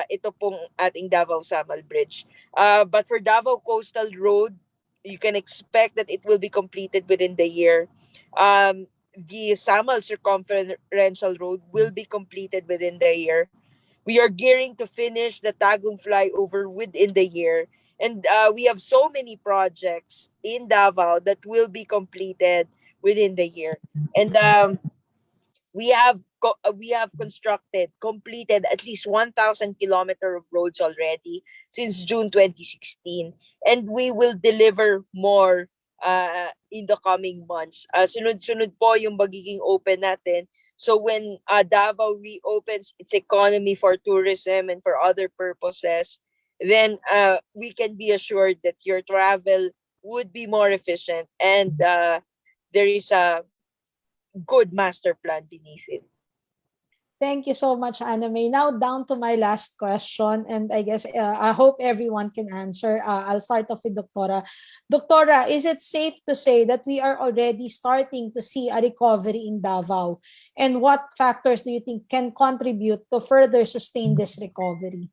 ito pong ating Davao Samal Bridge. But for Davao Coastal Road, you can expect that it will be completed within the year. The Samal Circumferential Road will be completed within the year. We are gearing to finish the Tagum flyover within the year. And we have so many projects in Davao that will be completed within the year. And we have completed at least 1,000 kilometer of roads already since June 2016, and we will deliver more in the coming months. Sunod-sunod po yung magiging open natin. So when Davao reopens its economy for tourism and for other purposes, then we can be assured that your travel would be more efficient, and there is a good master plan beneath it. Thank you so much, Anna May. Now down to my last question, and I guess I hope everyone can answer. I'll start off with Doctora. Doctora, is it safe to say that we are already starting to see a recovery in Davao? And what factors do you think can contribute to further sustain this recovery?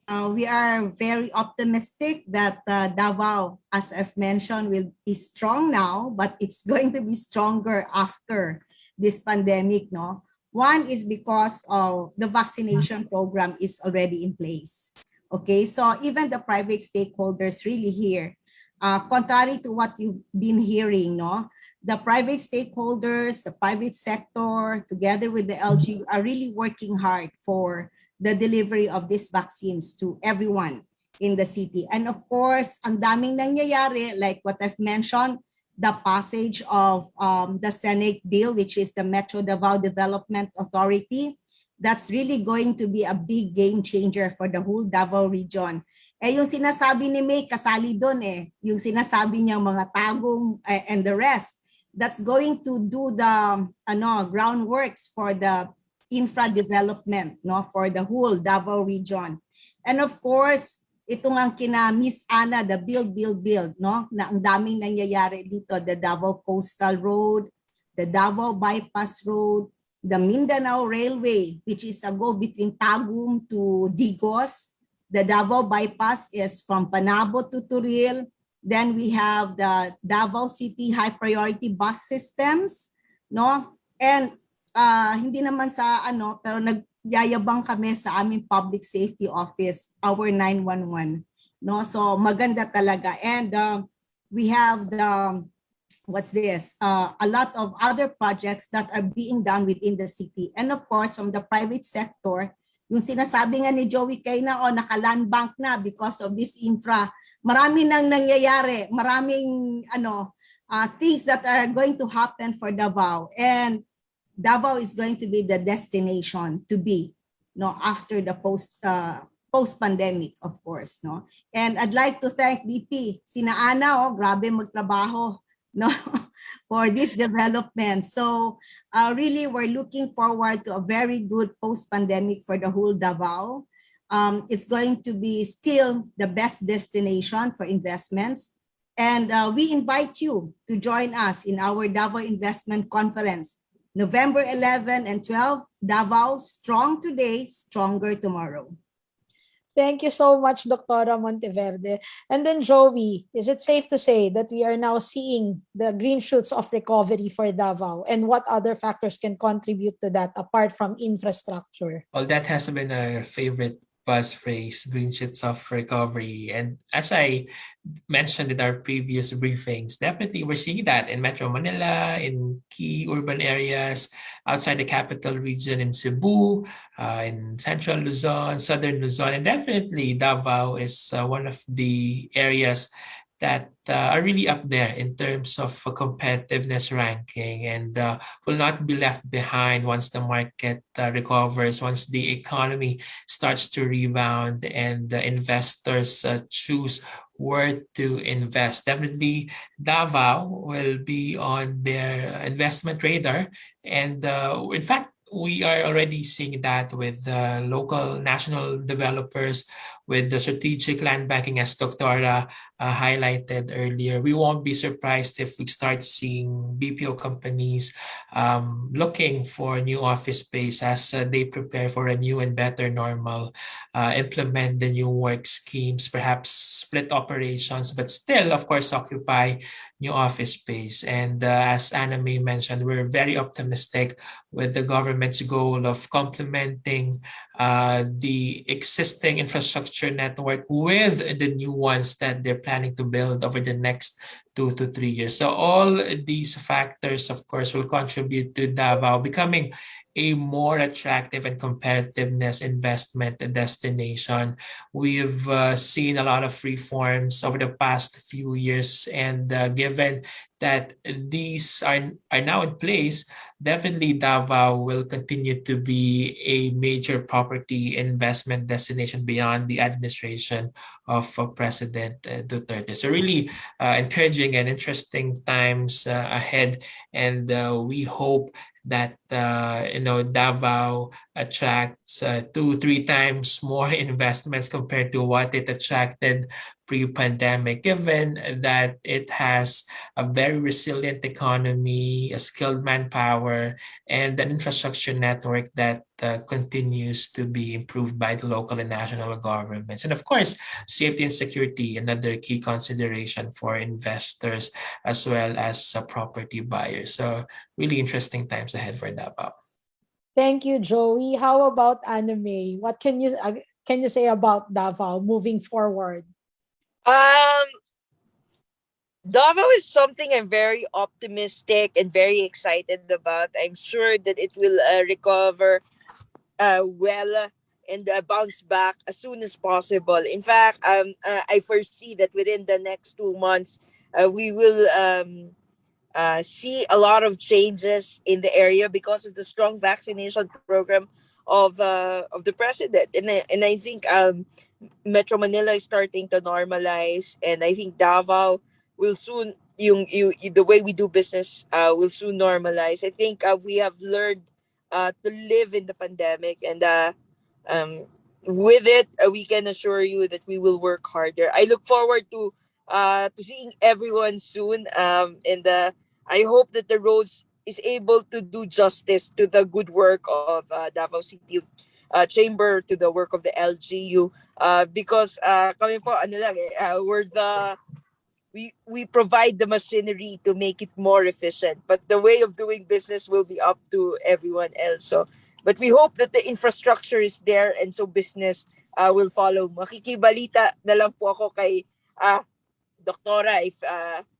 We are very optimistic that Davao, as I've mentioned, will be strong now, but it's going to be stronger after this pandemic, no? One is because of the vaccination program is already in place. Okay, so even the private stakeholders really here, contrary to what you've been hearing, no? The private stakeholders, the private sector, together with the LG, are really working hard for the delivery of these vaccines to everyone in the city. And of course, ang daming nangyayari, like what I've mentioned, the passage of the Senate bill, which is the Metro Davao Development Authority. That's really going to be a big game changer for the whole Davao region. Eh yung sinasabi ni May, kasali doon eh, yung sinasabi niya mga tagong and the rest, that's going to do the groundworks for the infra development, no, for the whole Davao region. And of course, itong ang kina Miss Ana, the build, no, na ang daming nangyayari dito, the Davao Coastal Road, the Davao Bypass Road, the Mindanao Railway, which is a go between Tagum to Digos. The Davao Bypass is from Panabo to Turil. Then we have the Davao City High Priority Bus Systems, no? And hindi naman sa ano, pero nagyayabang kami sa aming public safety office, our 911, no? So maganda talaga. And we have the what's this? A lot of other projects that are being done within the city. And of course, from the private sector, yung sinasabi nga ni Joey kay na naka-land bank na because of this infra, marami nang nangyayari, maraming things that are going to happen for Davao. And Davao is going to be the destination to be, no, after the post-pandemic, of course, no. And I'd like to thank BP, sina Ana, grabe magtrabaho, no, for this development. So really, we're looking forward to a very good post-pandemic for the whole Davao. It's going to be still the best destination for investments. And we invite you to join us in our Davao Investment Conference, November 11 and 12, Davao, strong today, stronger tomorrow. Thank you so much, Dr. Monteverde. And then Joey, is it safe to say that we are now seeing the green shoots of recovery for Davao, and what other factors can contribute to that apart from infrastructure? Well, that has been our favorite buzz phrase, green shoots of recovery. And as I mentioned in our previous briefings, definitely we're seeing that in Metro Manila, in key urban areas, outside the capital region in Cebu, in Central Luzon, Southern Luzon, and definitely Davao is one of the areas that are really up there in terms of competitiveness ranking, and will not be left behind once the market recovers, once the economy starts to rebound and investors choose where to invest. Definitely Davao will be on their investment radar, and in fact, we are already seeing that with local national developers, with the strategic land banking, as Doctora highlighted earlier. We won't be surprised if we start seeing BPO companies looking for new office space as they prepare for a new and better normal, implement the new work schemes, perhaps split operations, but still, of course, occupy new office space. And as Anna May mentioned, we're very optimistic with the government's goal of complementing the existing infrastructure network with the new ones that they're planning to build over the next 2 to 3 years. So all these factors, of course, will contribute to Davao becoming a more attractive and competitiveness investment destination. We've seen a lot of reforms over the past few years, and given that these are now in place, definitely Davao will continue to be a major property investment destination beyond the administration of President Duterte. So really encouraging and interesting times ahead, and we hope that Davao attracts 2-3 times more investments compared to what it attracted pre-pandemic, given that it has a very resilient economy, a skilled manpower, and an infrastructure network that continues to be improved by the local and national governments. And of course, safety and security, another key consideration for investors as well as property buyers. So really interesting times ahead for Davao. Thank you, Joey. How about Anime? What can you say about Davao moving forward? Um, Davao is something I'm very optimistic and very excited about. I'm sure that it will recover well and bounce back as soon as possible. In fact, I foresee that within the next 2 months, we will see a lot of changes in the area because of the strong vaccination program of the president. And I think Metro Manila is starting to normalize, and I think Davao will soon the way we do business will soon normalize. I think we have learned to live in the pandemic, and um, with it, we can assure you that we will work harder. I look forward to seeing everyone soon, and I hope that the roads is able to do justice to the good work of Davao City Chamber, to the work of the LGU, because kami po ano lang we provide the machinery to make it more efficient, but the way of doing business will be up to everyone else. So but we hope that the infrastructure is there, and so business will follow. Makikibalita na lang po ako kay Doktora if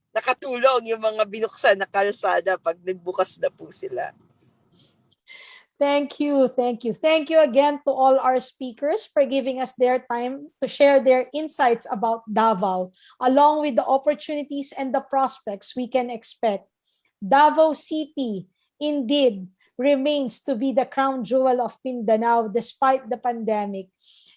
nakatulong yung mga binuksan na kalsada pag nagbukas na po sila. Thank you. Thank you. Thank you again to all our speakers for giving us their time to share their insights about Davao, along with the opportunities and the prospects we can expect. Davao City, indeed, remains to be the crown jewel of Mindanao despite the pandemic.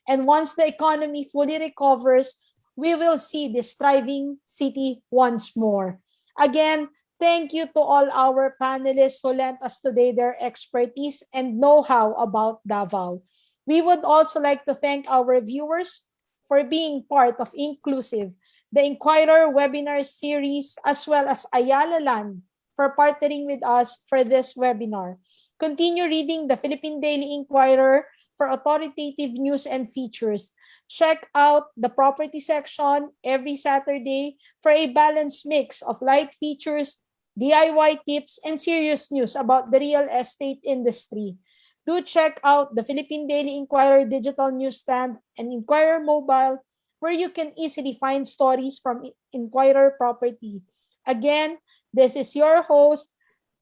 And once the economy fully recovers, we will see this thriving city once more. Again, thank you to all our panelists who lent us today their expertise and know-how about Davao. We would also like to thank our viewers for being part of Inclusive, the Inquirer webinar series, as well as Ayala Land for partnering with us for this webinar. Continue reading the Philippine Daily Inquirer for authoritative news and features. Check out the property section every Saturday for a balanced mix of light features, DIY tips, and serious news about the real estate industry. Do check out the Philippine Daily Inquirer digital newsstand and Inquirer mobile, where you can easily find stories from Inquirer property. Again, this is your host,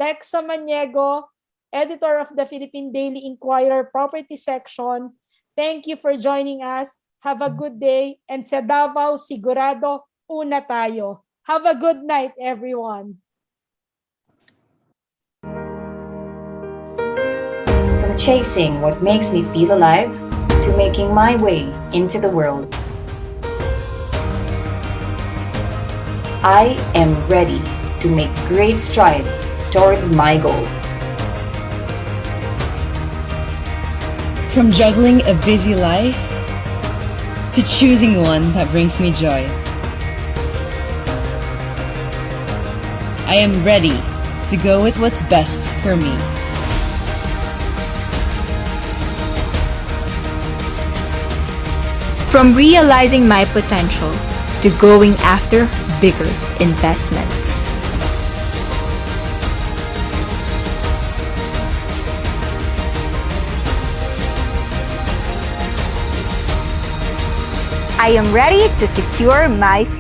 Texa Maniego, editor of the Philippine Daily Inquirer property section. Thank you for joining us. Have a good day, and sa Davao, sigurado, una tayo. Have a good night, everyone. From chasing what makes me feel alive to making my way into the world. I am ready to make great strides towards my goal. From juggling a busy life to choosing one that brings me joy. I am ready to go with what's best for me. From realizing my potential to going after bigger investments. I am ready to secure my future.